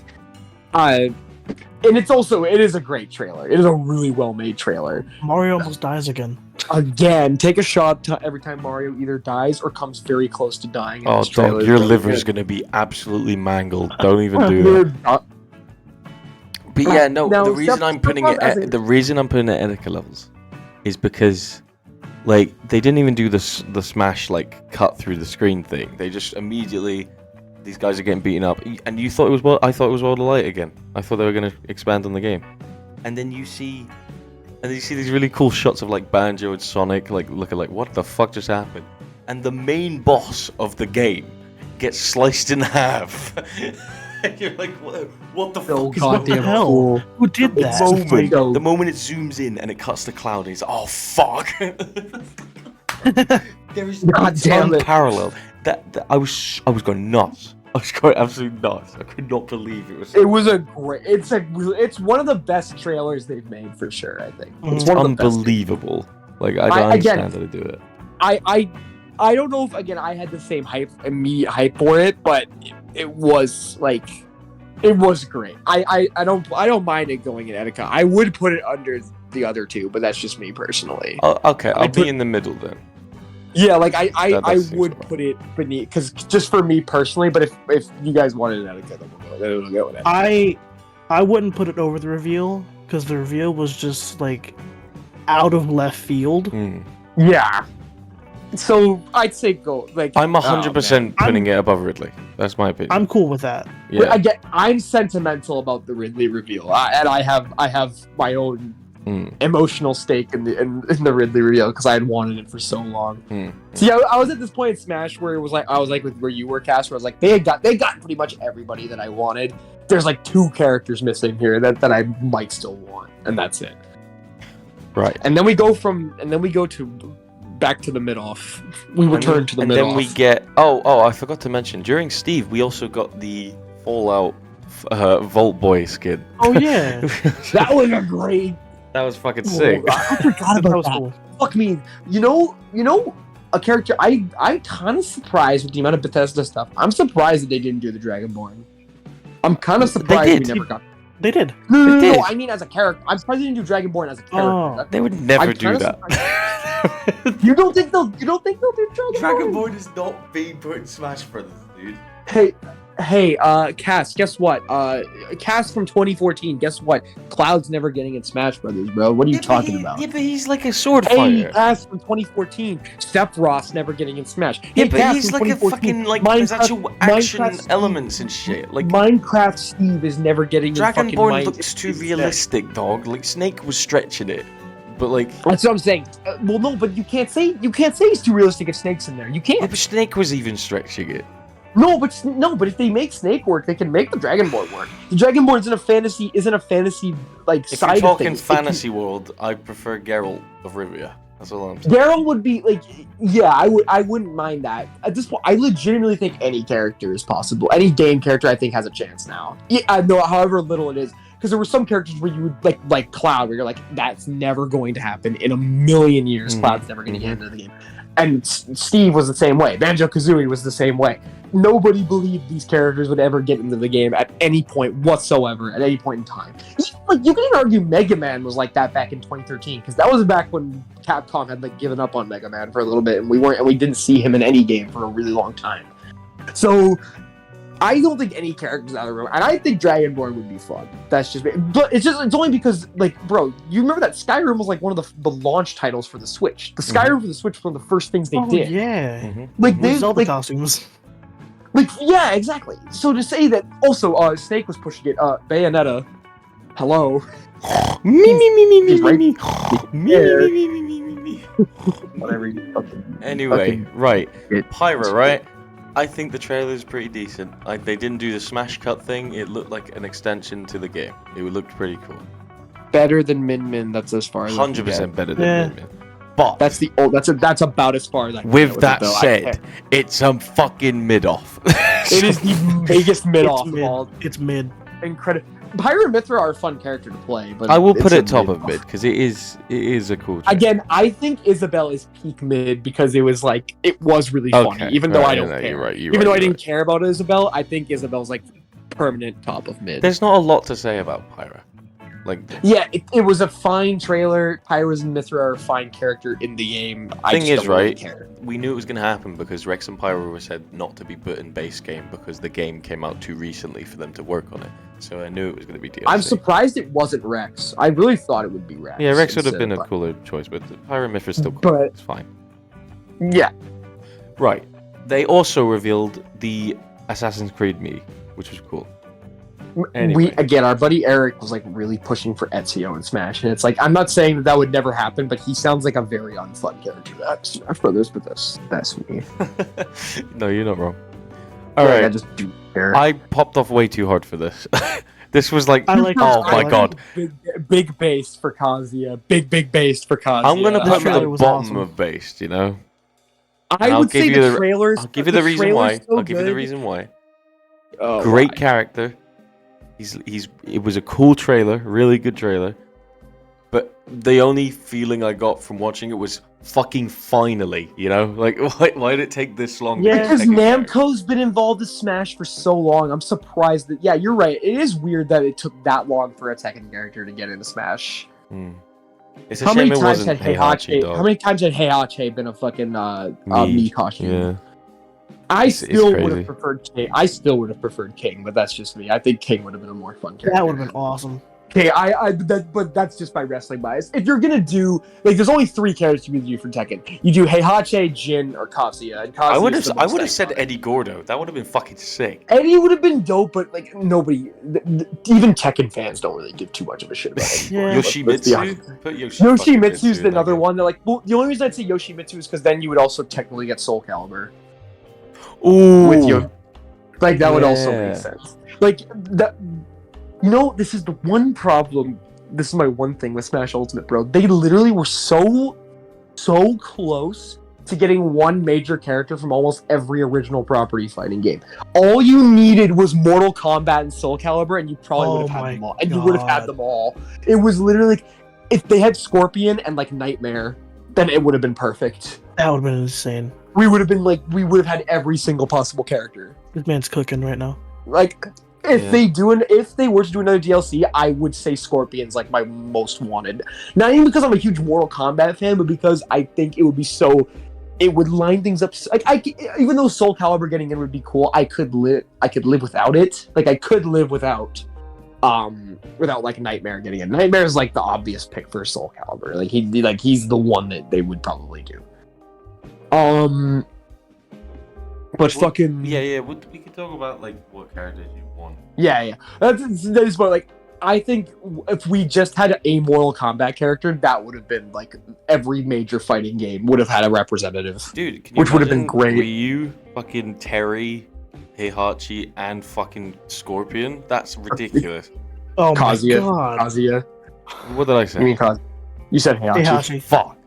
And it is a great trailer. It is a really well made trailer. Mario almost dies again. Again, take a shot every time Mario either dies or comes very close to dying. Oh, dog, your liver is gonna be absolutely mangled. Don't even do that. But yeah, no. The reason I'm putting it at Etika levels is because, like, they didn't even do the smash like cut through the screen thing. They just immediately. These guys are getting beaten up, and you thought it was I thought it was World of Light again. I thought they were going to expand on the game, and then you see these really cool shots of like Banjo and Sonic, like looking like what the fuck just happened, and the main boss of the game gets sliced in half. And you're like, what the fuck is what the hell? Who did that? The moment it zooms in and it cuts to Cloud, and he's oh fuck. There is unparalleled. That I was going nuts. I was going absolutely nuts. I could not believe it was. It was it's one of the best trailers they've made for sure. I think it's one unbelievable. Like I don't understand how to do it. I don't know if I had the same immediate hype for it, but it was like it was great. I don't mind it going in Etika. I would put it under the other two, but that's just me personally. Okay, I'll be in the middle then. Yeah, like I would put it beneath, because just for me personally. But if you guys wanted it Etika, then we'll go with it. I wouldn't put it over the reveal, because the reveal was just like out of left field. Yeah. So I'd say go like. I'm 100% putting it above Ridley. That's my opinion. I'm cool with that. Yeah. I'm sentimental about the Ridley reveal, and I have my own emotional stake in the Ridley reveal, because I had wanted it for so long. See, I was at this point in Smash where it was like I was like with where you were, Cass, where I was like they got pretty much everybody that I wanted. There's like 2 characters missing here that I might still want, and that's it. Right. And then we go to back to the mid-off. We return to the mid-off. And then we get I forgot to mention, during Steve we also got the Fallout Vault Boy skin. Oh yeah. That was a great. That was fucking sick. I forgot about that. Cool. Fuck me. You know, a character. I'm kind of surprised with the amount of Bethesda stuff. I'm surprised that they didn't do the Dragonborn. I'm kind of surprised we never got. They did. No, I mean as a character. I'm surprised they didn't do Dragonborn as a character. Oh, they would never do that. You don't think they'll do Dragonborn? Dragonborn is not being put in Smash Brothers, dude. Hey, Cass, guess what? Cass from 2014, guess what? Cloud's never getting in Smash Brothers, bro. What are you talking about? Yeah, but he's like a sword fighter. Hey, Cass from 2014, Sephiroth's never getting in Smash. Yeah, but Cass he's like a fucking, like, there's actual action elements and shit. Like Minecraft Steve is never getting in fucking Dragonborn looks too realistic, dog. Like, Snake was stretching it. But like that's what I'm saying. Well, no, but you can't say he's too realistic if Snake's in there. You can't. Yeah, but Snake was even stretching it. No, but if they make Snake work, they can make the Dragonborn work. The Dragonborn isn't a fantasy like if side you're of talking things. fantasy world, I prefer Geralt of Rivia. That's all I'm saying. Geralt would be like, yeah, I wouldn't mind that. At this point, I legitimately think any character is possible. Any game character, I think, has a chance now. Yeah, I know, however little it is. Because there were some characters where you would like Cloud, where you're like, that's never going to happen in a million years. Cloud's never going to get into the game. And Steve was the same way. Banjo-Kazooie was the same way. Nobody believed these characters would ever get into the game at any point whatsoever, at any point in time. Like, you can even argue Mega Man was like that back in 2013, because that was back when Capcom had like given up on Mega Man for a little bit, and we didn't see him in any game for a really long time. So I don't think any characters out of the room, and I think Dragonborn would be fun. That's just me. But it's only because, like, bro, you remember that Skyrim was like one of the launch titles for the Switch. The Skyrim for the Switch was one of the first things they did. Yeah. Like they Zelda like costumes. Like, yeah, exactly. So to say that, also, Snake was pushing it, Bayonetta, hello. Me. Whatever you fucking... Anyway, fucking right. it. Pyra, right? I think the trailer is pretty decent. Like, they didn't do the smash cut thing. It looked like an extension to the game. It looked pretty cool. Better than Min Min, that's as far as I can 100% get. better than Min. But That's that's about as far as I can with get that it, though. said, it's a fucking mid-off. It is the biggest mid-off of all. It's mid. Incredible. Pyra and Mithra are a fun character to play, but I will put it's it a top of mid-off. mid because it is a cool. Again, I think Isabel is peak mid because it was like it was really funny, even though I don't care. You're right. Even though I didn't care about Isabel, I think Isabel's like permanent top of mid. There's not a lot to say about Pyra. Like, yeah, it was a fine trailer. Pyra's and Mithra are a fine character in the game. I thing just is, don't really right? care. We knew it was going to happen because Rex and Pyra were said not to be put in base game because the game came out too recently for them to work on it. So I knew it was going to be DLC. I'm surprised it wasn't Rex. I really thought it would be Rex. Yeah, Rex would have instead, been a but- cooler choice, but Pyra and Mithra's still cool. But It's fine. yeah, Right. They also revealed the Assassin's Creed me, which was cool. Anyway. our buddy Eric was like really pushing for Ezio in Smash, and it's like I'm not saying that would never happen, but he sounds like a very unfun character to have Smash Brothers. But that's me. No, you're not wrong. All right. I just do care. I popped off way too hard for this. This was like, I like oh this my trailer. god. Big base for Kazuya. Big base for Kazuya. I'm gonna This put trailer the was bottom awesome. of based, you know. I I'll would give say you the the- trailers. I'll give you the reason why. So I'll give you the good. reason why. Oh, Great why? character. It was a cool trailer, really good trailer. But the only feeling I got from watching it was fucking finally, you know? Like, why did it take this long? Yeah. to Because take a character? Namco's been involved in Smash for so long, I'm surprised that. Yeah, you're right. It is weird that it took that long for a Tekken character to get into Smash. Hmm. It's a How shame many it times wasn't had Heihachi, Heihachi? dog. How many times had Heihachi been a fucking me costume? Yeah. I It's still would crazy. have preferred King. I still would have preferred King, but that's just me. I think King would have been a more fun character. That would have been awesome. Okay, but that's just my wrestling bias. If you're gonna do like, there's only 3 characters you can do for Tekken. You do Heihachi, Jin, or Kazuya. And I would Kazuya's the have most said iconic. Eddie Gordo. That would have been fucking sick. Eddie would have been dope, but like nobody, even Tekken fans don't really give too much of a shit about Eddie. Yeah. Let's be honest. Yoshimitsu? Put fucking Yoshimitsu's in that another game. one that like. Well, the only reason I'd say Yoshimitsu is because then you would also technically get Soul Calibur Ooh. with you. Like that would also Yeah. make sense. Like that. You know, this is the one problem. This is my one thing with Smash Ultimate, bro. They literally were so close to getting one major character from almost every original property fighting game. All you needed was Mortal Kombat and Soul Calibur, and you probably Oh would have had my them all. And you would have had God. them all. It was literally like, if they had Scorpion and like Nightmare, then it would have been perfect. That would have been insane. We would have had every single possible character. This man's cooking right now. Like, if Yeah. if they were to do another DLC, I would say Scorpion's like my most wanted. Not even because I'm a huge Mortal Kombat fan, but because I think it would be it would line things up. Like, even though Soul Calibur getting in would be cool, I could live without it. Like, I could live without like Nightmare getting in. Nightmare is like the obvious pick for Soul Calibur. Like he's the one that they would probably do. But fucking Yeah. We could talk about like what characters you want. Yeah. That's what, like, I think if we just had a Mortal Kombat character, that would have been like every major fighting game would have had a representative. Dude, can you Which would have been imagine great. Ryu, fucking Terry, Heihachi, and fucking Scorpion? That's ridiculous. Oh my Kazuya. god. Kazuya. What did I You say? mean Kazuya? You said Heihachi. Heihachi. Fuck.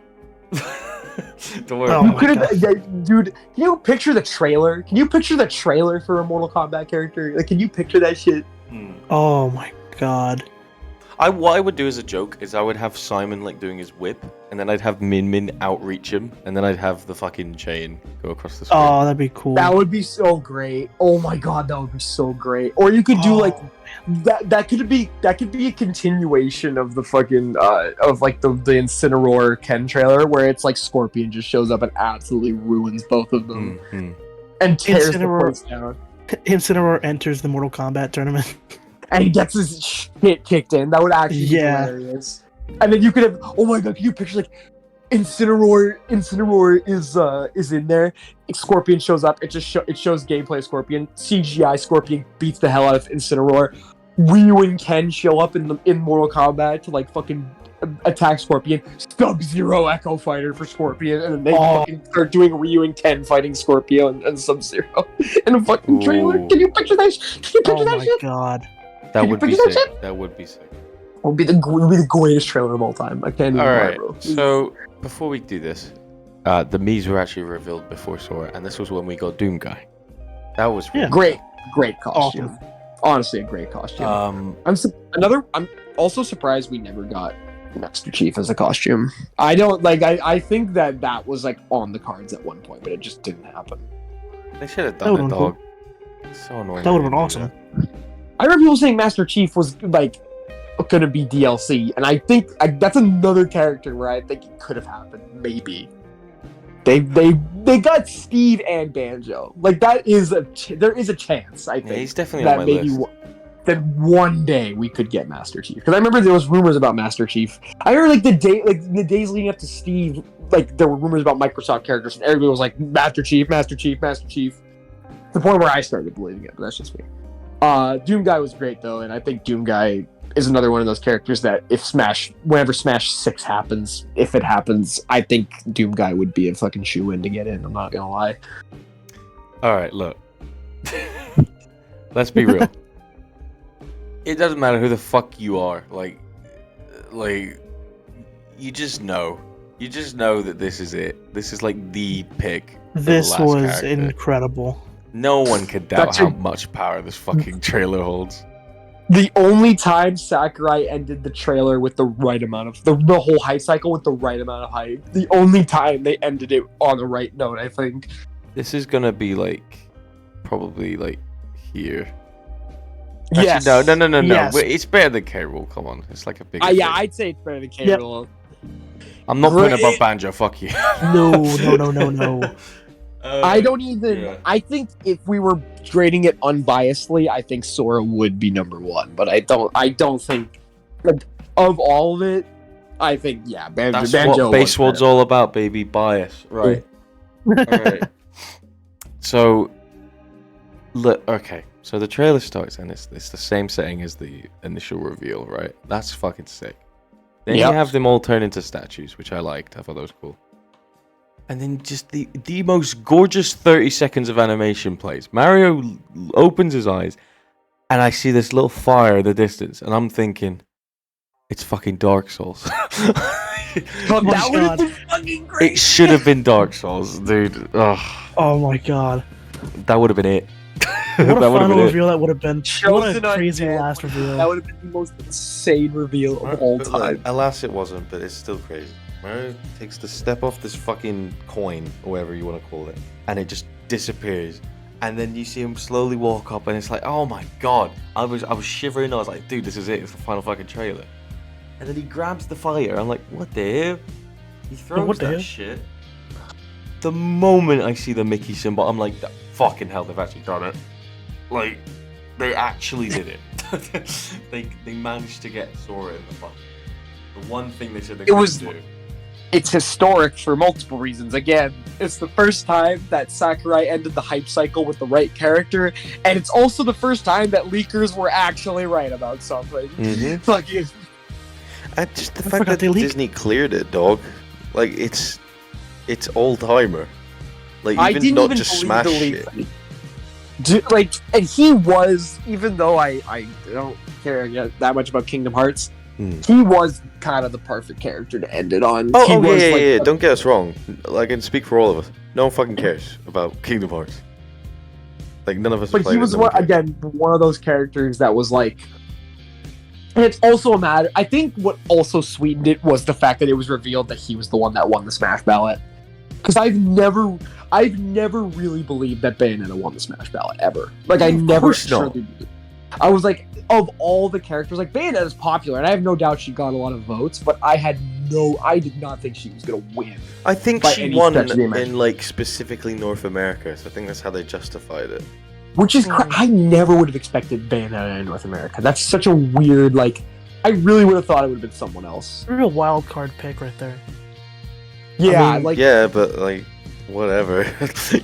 Don't worry. Oh about You it. could have, dude. Can you picture the trailer? Can you picture the trailer for a Mortal Kombat character? Like, can you picture that shit? Hmm. Oh my god. What I would do as a joke is I would have Simon like doing his whip, and then I'd have Min Min outreach him, and then I'd have the fucking chain go across the screen. Oh, that'd be cool. That would be so great. Oh my god, that would be so great. Or you could do like that could be a continuation of the fucking of like the Incineroar Ken trailer where it's like Scorpion just shows up and absolutely ruins both of them and tears the place down. Incineroar enters the Mortal Kombat tournament. And he gets his shit kicked in. That would actually be Yeah. hilarious. And then you could have, oh my god, can you picture like Incineroar is in there. Scorpion shows up. It shows gameplay of Scorpion. CGI Scorpion beats the hell out of Incineroar. Ryu and Ken show up in Mortal Kombat to like fucking attack Scorpion. Sub-Zero Echo Fighter for Scorpion, and then they fucking start doing Ryu and Ken fighting Scorpion and Sub-Zero in a fucking trailer. Can you picture that? Oh my god. That would be sick. That would be sick. It would be the greatest trailer of all time. I can't even lie, bro. So before we do this, the Mii's were actually revealed before Sora, and this was when we got Doom Guy. That was really great costume. Awesome. Honestly, a great costume. I'm also surprised we never got Master Chief as a costume. I don't like. I think that was like on the cards at one point, but it just didn't happen. They should have done it, dog. Cool. So annoying. That would have been awesome. I remember people saying Master Chief was like gonna be DLC, and I think that's another character where I think it could have happened. Maybe they got Steve and Banjo. Like there is a chance. I think he's definitely that on my list. That one day we could get Master Chief, because I remember there was rumors about Master Chief. I remember the days leading up to Steve, like there were rumors about Microsoft characters, and everybody was like Master Chief, Master Chief, Master Chief. To the point where I started believing it, but that's just me. Doom Guy was great though, and I think Doom Guy is another one of those characters that whenever Smash 6 happens, if it happens, I think Doom Guy would be a fucking shoe-in to get in. I'm not gonna lie. Alright, look. Let's be real. It doesn't matter who the fuck you are. Like, you just know. You just know that this is it. This is like the pick. This was incredible. No one could doubt how much power this fucking trailer holds. The only time Sakurai ended the trailer with the right amount of the whole hype cycle with the right amount of hype. The only time they ended it on the right note, I think. This is gonna be like probably like here. Yes. Actually, no. Yes. Wait, it's better than K-Rool. Come on, it's like a big. Yeah, I'd say it's better than K-Rool. Yep. I'm not putting above Banjo. Fuck you. No. I don't even. Yeah. I think if we were grading it unbiasedly, I think Sora would be number one. But I don't think, like, of all of it, I think Banjo. That's Banjo what BasedWorld's all about, baby. Bias, right? All right. So, look. Okay. So the trailer starts, and it's the same setting as the initial reveal, right? That's fucking sick. Then you have them all turn into statues, which I liked. I thought that was cool. And then just the most gorgeous 30 seconds of animation plays. Mario opens his eyes, and I see this little fire in the distance, and I'm thinking, it's fucking Dark Souls. That would have been fucking great. It should have been Dark Souls, dude. Ugh. Oh my god. That would have been it. What a final reveal that would have been. What a crazy last reveal. That would have been the most insane reveal of all time. Alas, it wasn't, but it's still crazy. Mario takes the step off this fucking coin, or whatever you want to call it, and it just disappears. And then you see him slowly walk up, and it's like, oh my god. I was shivering. I was like, dude, this is it. It's the final fucking trailer. And then he grabs the fire. I'm like, what the hell? He throws that shit. The moment I see the Mickey symbol, I'm like, fucking hell, they've actually done it. Like, they actually did it. they managed to get Sora in the fuck. The one thing they said they couldn't do. It's historic for multiple reasons. Again, it's the first time that Sakurai ended the hype cycle with the right character, and it's also the first time that leakers were actually right about something. Mm-hmm. Fucking. And just the fact that Disney cleared it, dog. Like, it's old timer. Like, not just Smash shit. And he was, even though I don't care that much about Kingdom Hearts, he was kind of the perfect character to end it on. Yeah. Don't get us wrong. I can speak for all of us. No one fucking cares about Kingdom Hearts. Like, none of us. But he was one of those characters that was like. And it's also a matter. I think what also sweetened it was the fact that it was revealed that he was the one that won the Smash ballot. Because I've never really believed that Bayonetta won the Smash ballot ever. Like, I never truly believed. I was like, of all the characters, like, Bayonetta's popular, and I have no doubt she got a lot of votes, but I did not think she was gonna win. I think she won in, like, specifically North America, so I think that's how they justified it. Which is, I never would have expected Bayonetta in North America. That's such a weird, like, I really would have thought it would have been someone else. A real wild card pick right there. Yeah, mean, like Yeah, but like, whatever.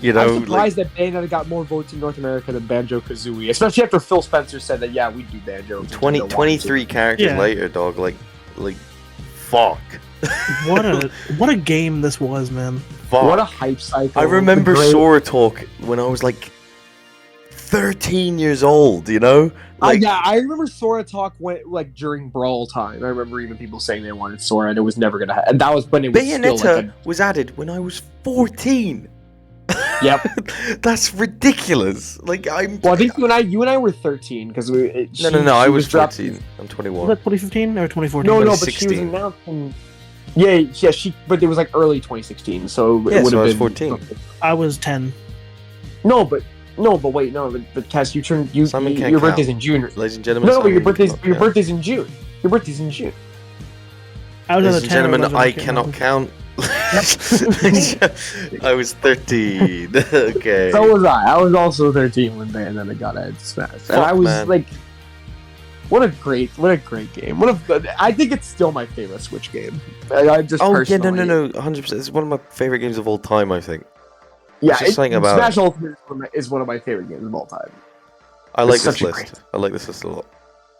You know, I'm surprised that Bayonetta got more votes in North America than Banjo-Kazooie, especially after Phil Spencer said that, yeah, we'd do Banjo. if 20, Nintendo wanted 23 to. characters Yeah. later, dog. Like, fuck. what a game this was, man. Fuck. What a hype cycle. I remember The great- Sora Talk when I was like 13 years old, you know? Like, yeah, I remember Sora Talk went like during Brawl time. I remember even people saying they wanted Sora, and it was never gonna happen. And that was when it was Bayonetta still like was added when I was 14. Yep. That's ridiculous. Like, I'm. Well, I think you and I were 13 because we. No, I was dropped- 14. I'm Was 21. that 2015 or 2014? No, I but was she was 16. announced. Yeah, she. But it was like early 2016, so Yeah, it would so I have was been 14. I was 10. But Cass, you turned Simon can't your count. birthday's in June. Ladies and gentlemen, No, but your Simon birthday's cannot your count. birthday's in June. Your birthday's in June. I was Ladies either and 10 or gentlemen, 11, I can't cannot remember. count. I was 13. Okay. So was I. I was also 13 when Bayonetta got added to Smash, and Fuck, I was man. like, "What a great game! I think it's still my favorite Switch game. I just Oh, yeah, personally, no. 100%. It's one of my favorite games of all time, I think. Yeah, There's just something about Smash Ultimate is one of my favorite games of all time. I like It's this such a list. great- I like this list a lot.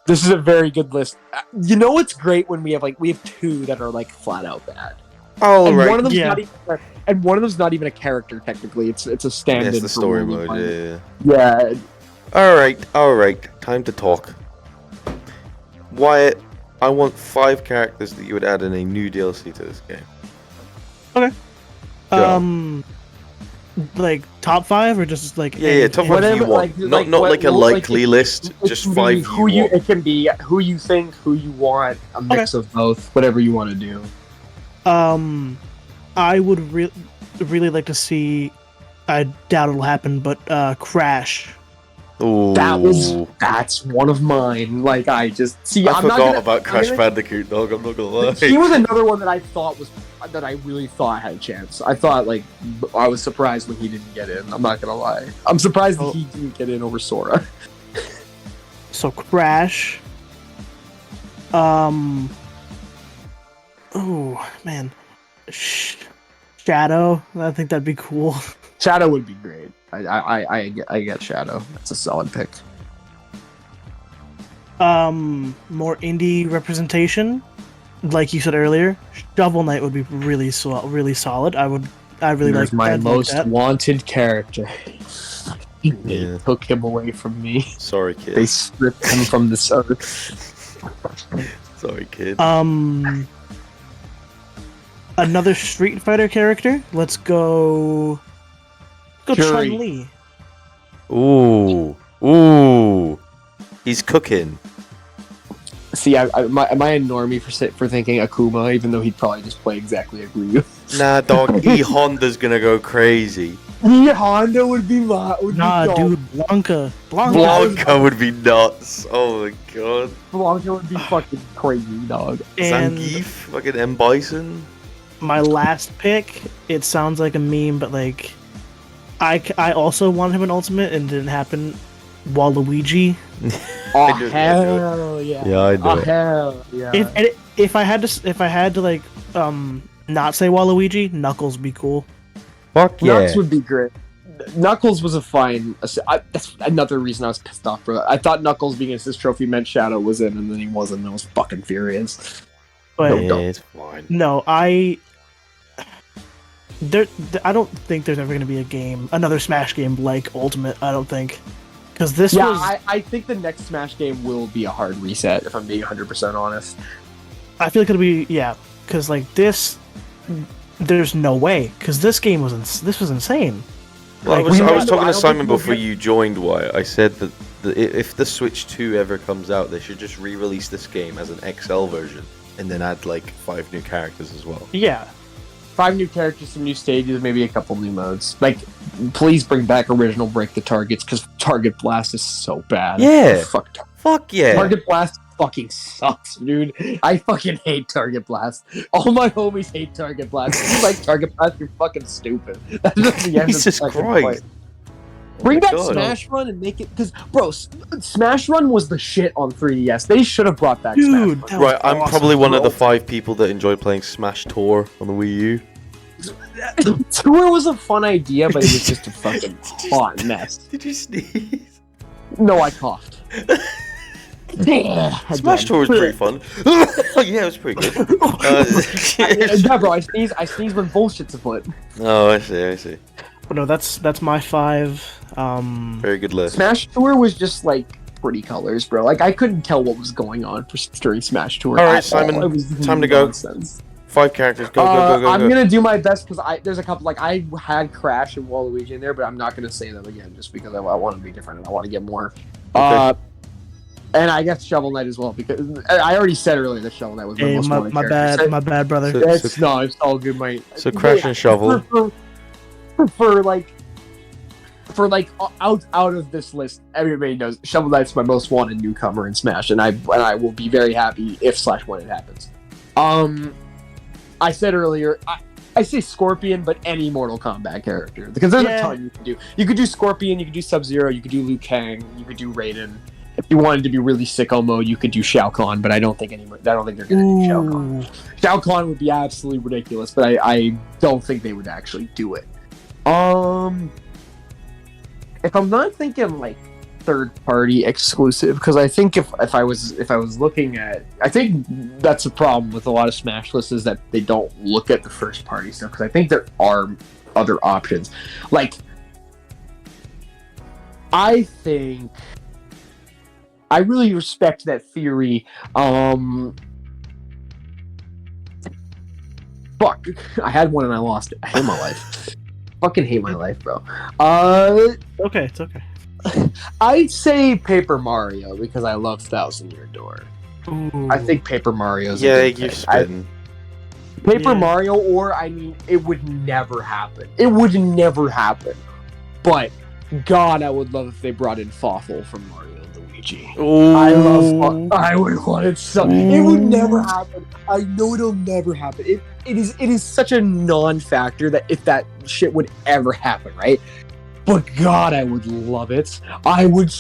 This is a very good list. You know what's great when we have two that are like flat out bad. Oh, And right. one of them's Yeah. not even, and one of them's not even a character technically. It's a stand-in. Yes, the for story one of mode. them. Yeah. Yeah, All right. Time to talk. Wyatt, I want 5 characters that you would add in a new DLC to this game. Go. Like top 5 or just like Yeah, top 5 you Whatever, want. like, Not what- like a what- likely list, just can 5 be you want. It can be who you think, who you want, a mix of both, whatever you want to do. I would really like to see. I doubt it'll happen, but Crash. Ooh. That's one of mine. Like I just see. I I'm not forgot gonna, about I'm Crash gonna- Bandicoot, dog. I'm not gonna lie. He was another one that I really thought had a chance. I was surprised when he didn't get in. I'm not gonna lie. I'm surprised that he didn't get in over Sora. So Crash. Oh man, Shadow. I think that'd be cool. Shadow would be great. I get Shadow. That's a solid pick. More indie representation, like you said earlier. Shovel Knight would be really solid. I really Here's like. my I'd most like that. wanted character. They Yeah. took him away from me. Sorry, kid. They stripped him from this earth. Sorry, kid. Another Street Fighter character. Let's go. Shuri. Chun-Li. Ooh. He's cooking. See, am I a normie for thinking Akuma, even though he'd probably just play exactly like Ryu? Nah, dog. Honda's gonna go crazy. Yeah, Honda would be Nah, dude, Blanca. Blanca would be nuts. Oh my god. Blanca would be fucking crazy, dog. And Zangief, fucking M. Bison. my last pick. It sounds like a meme, but like, I also wanted him in Ultimate and it didn't happen. Waluigi. Oh I knew it, hell yeah! Yeah, I know Oh it. hell yeah! If I had to like not say Waluigi, Knuckles would be cool. Fuck Knuckles would be great. Knuckles was a fine. That's another reason I was pissed off, bro. I thought Knuckles being assist trophy meant Shadow was in, and then he wasn't. And I was fucking furious. But Yeah, it's fine. no, I don't think there's ever going to be another Smash game like Ultimate. I don't think, because this Yeah, was. I think the next Smash game will be a hard reset. If I'm being 100% honest. I feel like it'll be because like this, there's no way because this game was this was insane. Well, Like, I was I talking don't to Simon think we'll before get- you joined, Wyatt. I said that if the Switch 2 ever comes out, they should just re-release this game as an XL version and then add like 5 new characters as well. Yeah, 5 new characters, some new stages, maybe a couple new modes. Like, please bring back original Break the Targets because Target Blast is so bad. Yeah. Fuck Yeah. Target Blast fucking sucks, dude. I fucking hate Target Blast. All my homies hate Target Blast. If you like Target Blast, you're fucking stupid. That's just the end of the Jesus second Christ. point. Bring back God. Smash Run and make it because, bro, Smash Run was the shit on 3DS. They should have brought back Smash dude. Run. That was Right, I'm awesome, probably one of the bro. 5 people that enjoy playing Smash Tour on the Wii U. Tour was a fun idea, but it was just a fucking hot mess. Did you sneeze? No, I coughed. Smash Tour was pretty fun. Yeah, it was pretty good. Yeah, bro, I sneeze when bullshit's afoot. Oh, I see. But no, that's my 5. Very good list. Smash Tour was just like pretty colors, bro. Like I couldn't tell what was going on during Smash Tour. All right, Simon, It was time to go. nonsense. 5 characters. Go. I'm gonna do my best because there's a couple like I had Crash and Waluigi in there, but I'm not gonna say them again just because I want to be different and I want to get more. Okay. And I guess Shovel Knight as well because I already said earlier that Shovel Knight was my most wanted character. My bad, brother. It's all good, mate. So Crash and Shovel. For out of this list, everybody knows Shovel Knight's my most wanted newcomer in Smash, and I will be very happy if / when it happens. I said earlier, I say Scorpion, but any Mortal Kombat character because there's a ton you can do. You could do Scorpion, you could do Sub-Zero, you could do Liu Kang, you could do Raiden. If you wanted to be really sicko mode, you could do Shao Kahn, but I don't think they're gonna do Shao Kahn. Shao Kahn would be absolutely ridiculous, but I don't think they would actually do it. If I'm not thinking like third party exclusive, because I think if I was looking at, I think that's a problem with a lot of Smash lists is that they don't look at the first party stuff, because I think there are other options. Like, I think I really respect that theory. Fuck, I had one and I lost it. I hate my life. Fucking hate my life, bro. Okay, it's okay. I'd say Paper Mario because I love Thousand Year Door. Ooh. I think Paper Mario's You're spitting. Paper Mario, or I mean, it would never happen. It would never happen. But God, I would love if they brought in Fawful from Mario and Luigi. Ooh. I would want it so. It would never happen. I know it'll never happen. It is such a non-factor that if that shit would ever happen, right? But God, I would love it. I would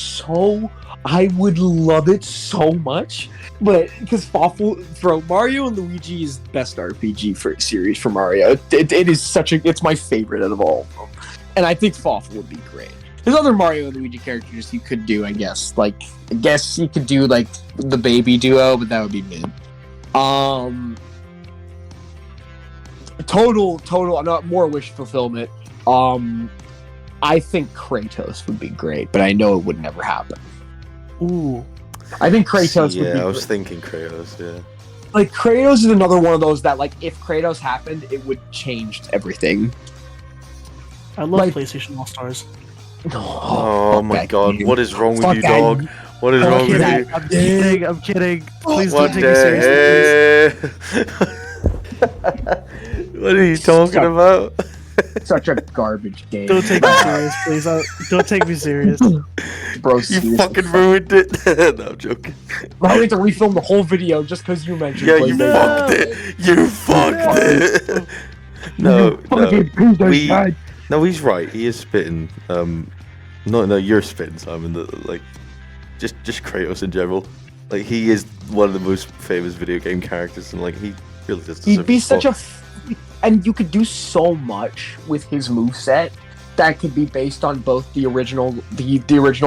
love it so much. But because Fawful, bro, Mario and Luigi is the best RPG series for Mario. It is it's my favorite out of all of them. And I think Fawful would be great. There's other Mario and Luigi characters you could do, I guess. Like, I guess you could do like the baby duo, but that would be mid. Total, not more wish fulfillment. I think Kratos would be great, but I know it would never happen. Ooh. I think Kratos would be Yeah, I was great. thinking Kratos, yeah. Like, Kratos is another one of those that, like, if Kratos happened, it would change everything. I love PlayStation All-Stars. Oh my God, what is wrong with you, dog? What is wrong with you? I'm kidding. Please What don't take me seriously. What are you talking about? Such a garbage game. Don't take me serious, please. Don't take me serious. Bro, You seriously. fucking ruined it. No, I'm joking. I have to refilm the whole video just because you mentioned Yeah, you PlayStation. fucked it. You fucked it. No, he's right. He is spitting. No, you're spitting, Simon. Like, just Kratos in general. Like, he is one of the most famous video game characters, and like, he really does. He'd be such a, and you could do so much with his moveset that could be based on both the original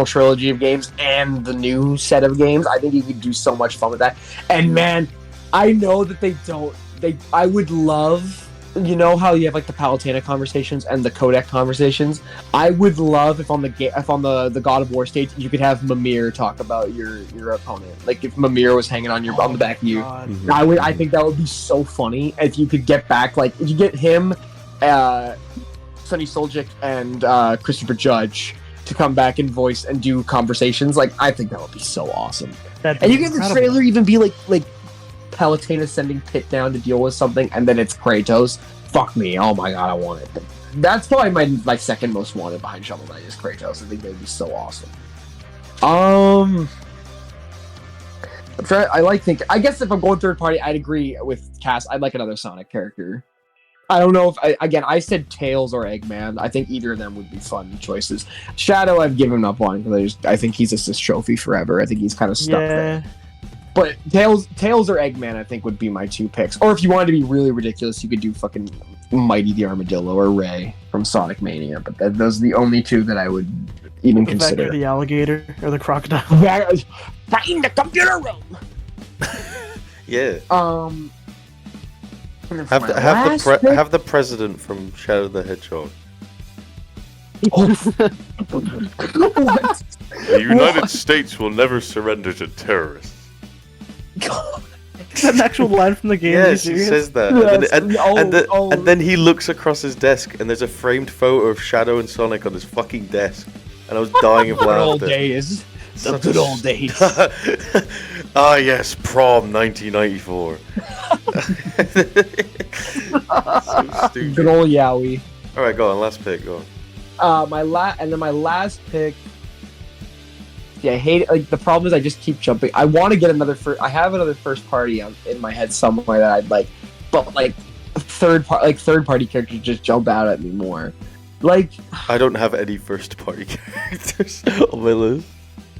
trilogy of games and the new set of games. I think you could do so much fun with that. And man, I know that I would love, you know how you have like the Palutena conversations and the codec conversations. I would love if on the God of War stage you could have Mimir talk about your opponent. Like if Mimir was hanging on the back of you. Mhm. I think that would be so funny if you could get back, like if you get him, Sonny Soljic and Christopher Judge to come back and voice and do conversations. Like I think that would be so awesome. And you get the trailer even be like Palutena sending Pit down to deal with something, and then it's Kratos. Fuck me! Oh my God, I want it. That's probably my second most wanted behind Shovel Knight is Kratos. I think that'd be so awesome. I'm trying. I guess if I'm going third party, I'd agree with Cass. I'd like another Sonic character. I don't know if I said Tails or Eggman. I think either of them would be fun choices. Shadow, I've given up on because I think he's just this trophy forever. I think he's kind of stuck there. But Tails or Eggman, I think, would be my two picks. Or if you wanted to be really ridiculous, you could do fucking Mighty the Armadillo or Ray from Sonic Mania, but those are the only two that I would even consider. Vector the alligator or the crocodile. Right in the computer room. Yeah. And then for Have my the, last pick- have the president from Shadow the Hedgehog. What? The United States will never surrender to terrorists. Is that an actual line from the game? Yes, Are you he serious? says that. Yes, And then he looks across his desk and there's a framed photo of Shadow and Sonic on his fucking desk. And I was dying of Good old laughter. days. The Such good a old days. Ah, yes, prom 1994. So stupid. Good old Yowie. Alright, go on, last pick, go on. My last pick. Yeah, I hate it. Like the problem is, I just keep jumping. I want to get I have another first party in my head somewhere that I'd like, but like third party characters just jump out at me more. Like I don't have any first party characters on my list.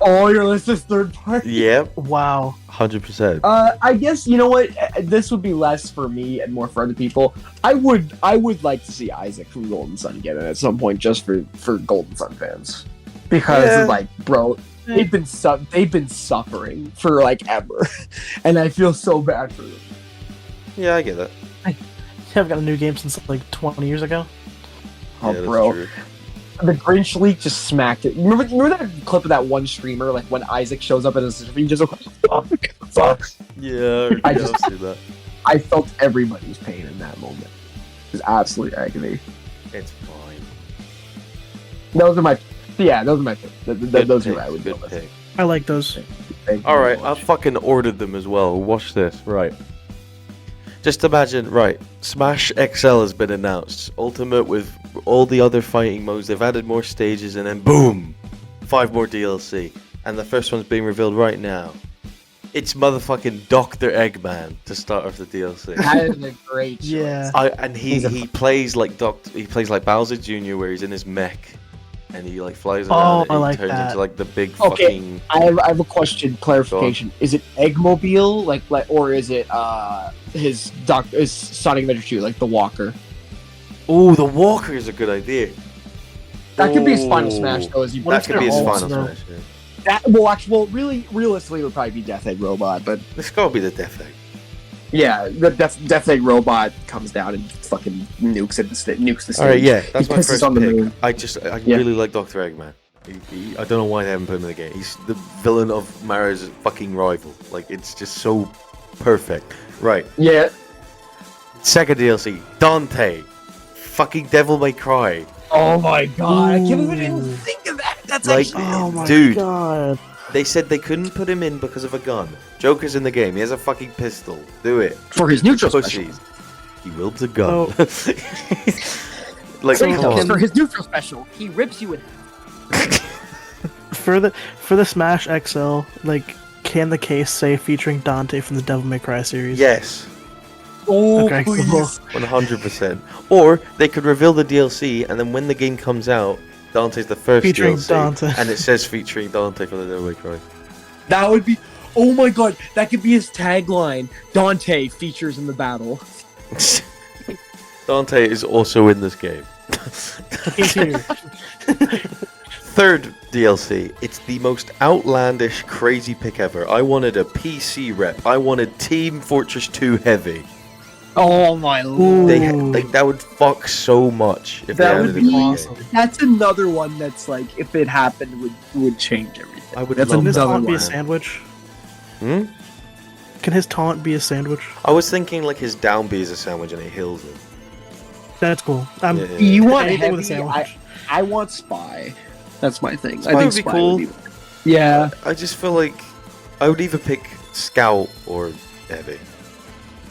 oh, your list is third party. Yep, Wow. 100%. I guess you know what. This would be less for me and more for other people. I would like to see Isaac from Golden Sun get in at some point, just for Golden Sun fans, because like, bro, they've been suffering for like ever, and I feel so bad for them. Yeah, I get that. I haven't got a new game since like 20 years ago. Oh, Yeah, that's bro. true. The Grinch leak just smacked it. Remember that clip of that one streamer, like when Isaac shows up at his stream, just fuck. Yeah, I I just- just see that. I felt everybody's pain in that moment. It was absolute agony. It's fine. Those are my picks. Those are what I would go Good with. pick. I like those. Thank you Alright, very I much. fucking ordered them as well. Watch this. Right. Just imagine, right, Smash XL has been announced. Ultimate with all the other fighting modes. They've added more stages and then boom! 5 more DLC. And the first one's being revealed right now. It's motherfucking Dr. Eggman to start off the DLC. That is a great choice. Yeah. And he plays like Bowser Jr. where he's in his mech. And he like flies around and I he like turns that. into like the big Okay. fucking... I have a question, clarification. Is it Eggmobile, like, or is it his Sonic Adventure 2, like the Walker? Oh, the Walker is a good idea. That could be his final Ooh. smash, though. As you That could be his they're final all smash. Yeah. really, realistically, it would probably be Death Egg Robot, but It's gotta be the Death Egg. yeah, the Death Egg Robot comes down and fucking nukes the stage. Alright, yeah, that's He my pisses first on the pick. moon. I Yeah. really like Dr. Eggman. I don't know why they haven't put him in the game. He's the villain of Mario's fucking rival. Like, it's just so perfect. Right, Yeah, second DLC, Dante. Fucking Devil May Cry. oh my god, I can't believe I Ooh. didn't think of that. That's Like, actually... Oh my Dude. god. They said they couldn't put him in because of a gun. Joker's in the game. He has a fucking pistol. Do it. For his neutral special. Pussies. He wields a gun. Oh. Like, Wait, come no, on. for his neutral special, he rips you in. For the Smash XL, like, can the case say featuring Dante from the Devil May Cry series? Yes. Oh, Okay, cool. please. 100%. Or they could reveal the DLC, and then when the game comes out, Dante's the first Featuring DLC, Dante. and it says featuring Dante from the Devil May Cry. That would be... Oh my god, that could be his tagline. Dante features in the battle. Dante is also in this game. He's here. Third DLC. It's the most outlandish, crazy pick ever. I wanted a PC rep. I wanted Team Fortress 2 Heavy. Oh my lord. That would fuck so much if That they would added be it in the awesome. game. That's another one that's like, if it happened, would change everything. I would That's love Can his another taunt be a one. sandwich? Hmm? Can his taunt be a sandwich? I was thinking like his down B is a sandwich and it heals him. That's cool. Yeah. You want Anything with a heavy? sandwich. I want Spy. That's my thing. Spy I think would be Spy cool. would be... Yeah. I just feel like I would either pick Scout or Heavy.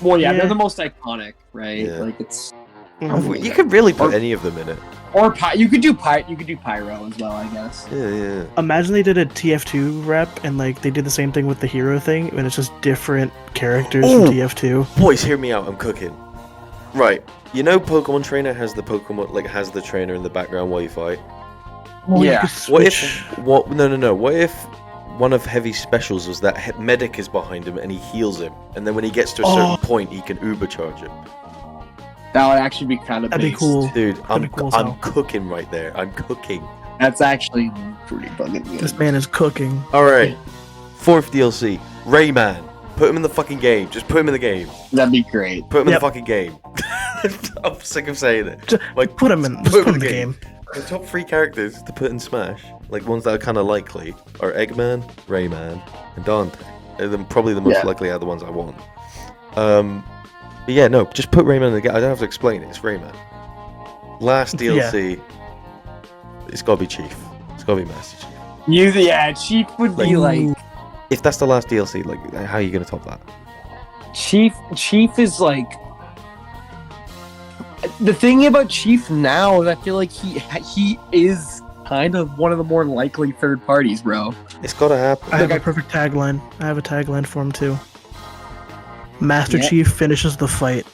Well, yeah, Yeah. they're the most iconic, right? Yeah. Like it's Mhm. You could really put any of them in it. or you could do Pyro as well, I guess. Yeah. Imagine they did a TF2 rep and like they did the same thing with the hero thing, and it's just different characters Ooh. from TF2. Boys, hear me out. I'm cooking. Right. You know, Pokemon Trainer has the has the trainer in the background while you fight. Well, you Yeah. could What if switch- No. What if one of Heavy's specials was that medic is behind him and he heals him, and then when he gets to a certain point, he can Uber charge him. That would actually be kind of That'd be cool. Dude, That'd be cool as I'm hell. cooking right there. I'm cooking. That's actually pretty fucking good. This man is cooking. All right, 4th DLC, Rayman. Put him in the fucking game. Just put him in the game. That'd be great. Put him in Yep. the fucking game. I'm sick of saying it. Just Like, put him in. Just put him in the game. The top 3 characters to put in Smash, like ones that are kind of likely, are Eggman, Rayman, and Dante. They're probably the most likely are the ones I want. But yeah, no, just put Rayman in the game. I don't have to explain it. It's Rayman. Last DLC, it's gotta be Chief. It's gotta be Master Chief. Chief would be like If that's the last DLC, like, how are you gonna top that? Chief is like the thing about Chief now is I feel like he is kind of one of the more likely third parties, bro. It's gotta happen. I have a perfect tagline. I have a tagline for him too. Master Chief finishes the fight.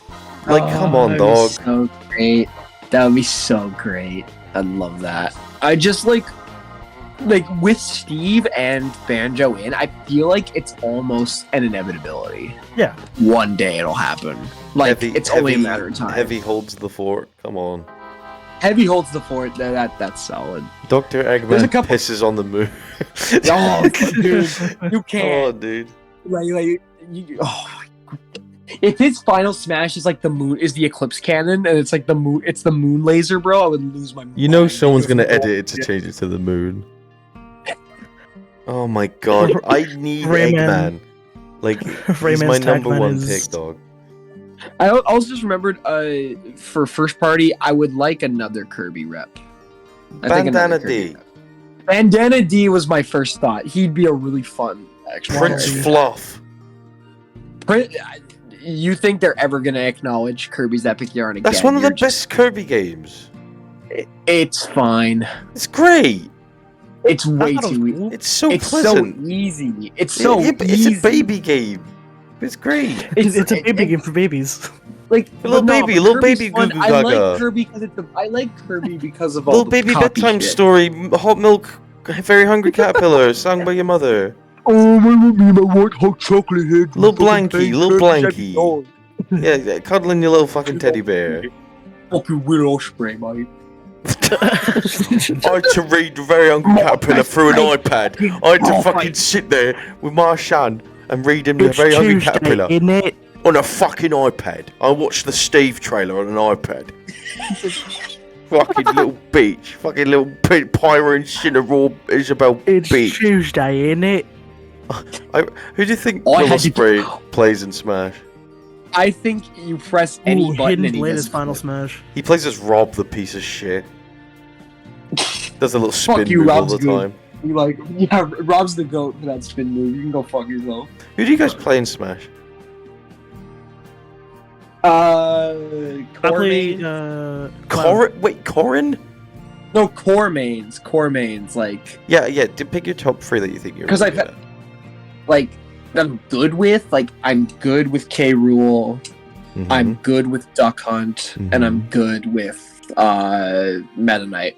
Like, come on, that'd dog. be so great. That would be so great. I'd love that. I just like with Steve and Banjo in, I feel like it's almost an inevitability. Yeah. One day it'll happen. Like it's only a matter of time. Heavy holds the fort. Come on. Heavy holds the fort. That's solid. Dr. Eggman pisses on the moon. Oh, dude, you can't. Oh, dude. If his final smash is like the moon, is the Eclipse Cannon, and it's like the moon laser, bro, I would lose my mind. You know someone's gonna edit it to change it to the moon. Oh my god, I need Eggman. Like, he's my number one pick, dog. I also just remembered, for first party, I would like another Kirby rep. Bandana D. Bandana D was my first thought. He'd be a really fun actual Prince character. Fluff. You think they're ever gonna acknowledge Kirby's Epic Yarn again? That's one of the best Kirby games. It's fine. It's great. It's way too easy. It's so It's pleasant. so easy. It's so easy. It's a baby game. It's great. It's a baby game for babies. Like little baby Kirby's Goo Goo I Gaga. like Kirby because I like Kirby because of all Little the baby copy bedtime shit. story. Hot milk. Very hungry caterpillar. Sung by your mother. Oh my white hot chocolate head. Little Blanky. Yeah, cuddling your little fucking teddy bear. Fucking Will Osprey, mate. I had to read the very hungry caterpillar through an iPad. I had to fucking sit there with my son and read him the very hungry caterpillar isn't it? on a fucking iPad. I watched the Steve trailer on an iPad. Fucking little beach. Fucking little Pyro and Cinnamon Isabel It's beach. Tuesday, isn't it? Who do you think I Will had to- Ospreay plays in Smash? I think you press any button Hidden and he Blade does is Final flip. Smash. He plays as Rob, the piece of shit. Does a little spin Fuck you, move all Rob's the good. time. You like, yeah, Rob's the goat for that spin move. You can go fuck yourself. Who do you guys play in Smash? I play, Cloud. Wait, Corrin? No, core mains. Core mains, like Yeah. Pick your top 3 that you think you're. 'Cause really I've good at. like I'm good with. Like I'm good with K. Rool. Mhm. I'm good with Duck Hunt, and I'm good with Meta Knight.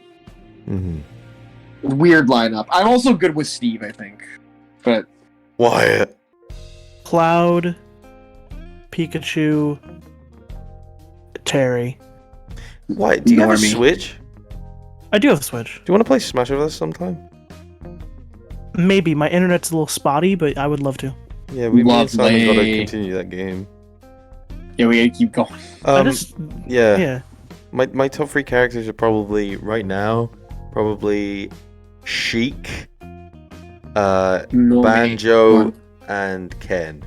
Mhm. Weird lineup. I'm also good with Steve, I think. But Wyatt. Cloud, Pikachu, Terry. Wyatt, do you have a Normie. Switch? I do have a Switch. Do you want to play Smash with us sometime? Maybe my internet's a little spotty, but I would love to. Yeah, me and Simon got to Lovely. continue that game. yeah, we gotta keep going. I just Yeah. My top 3 characters are probably right now, Sheik, Normie. Banjo, and Ken.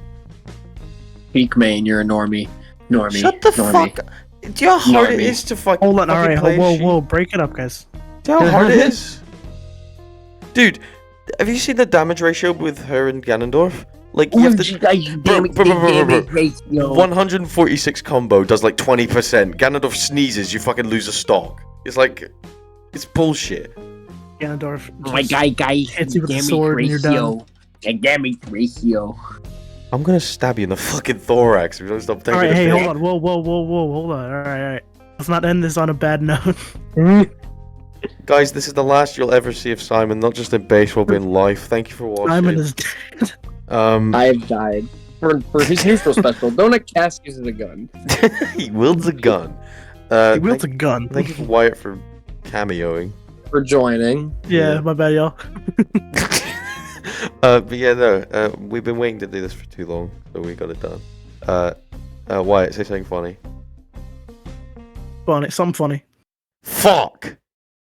Peak main, you're a normie. Normie. Shut the normie. fuck up. Do you know how hard it Normie. is to fucking Hold on, alright, play Sheik? whoa, break it up, guys. Do you know how hard it is? Dude, have you seen the damage ratio with her and Ganondorf? Like, you have to... Yo. 146 combo does like 20%. Ganondorf sneezes, you fucking lose a stock. It's like... It's bullshit. Ganondorf. My guy hits you with the sword and you're done. Damage ratio. I'm gonna stab you in the fucking thorax if you don't stop taking Alright, a hey, pic. hold on. Whoa, hold on. Alright. Let's not end this on a bad note. Guys, this is the last you'll ever see of Simon, not just in baseball, but in life. Thank you for watching. Simon is dead. I've died. for his neutral special. Donut Cass uses a gun. He wields a gun. He wields a gun. Thank you for Wyatt for cameoing. For joining. Yeah, my bad, y'all. But yeah, no, we've been waiting to do this for too long, so we got it done. Wyatt, say something funny. Funny, something funny. Fuck!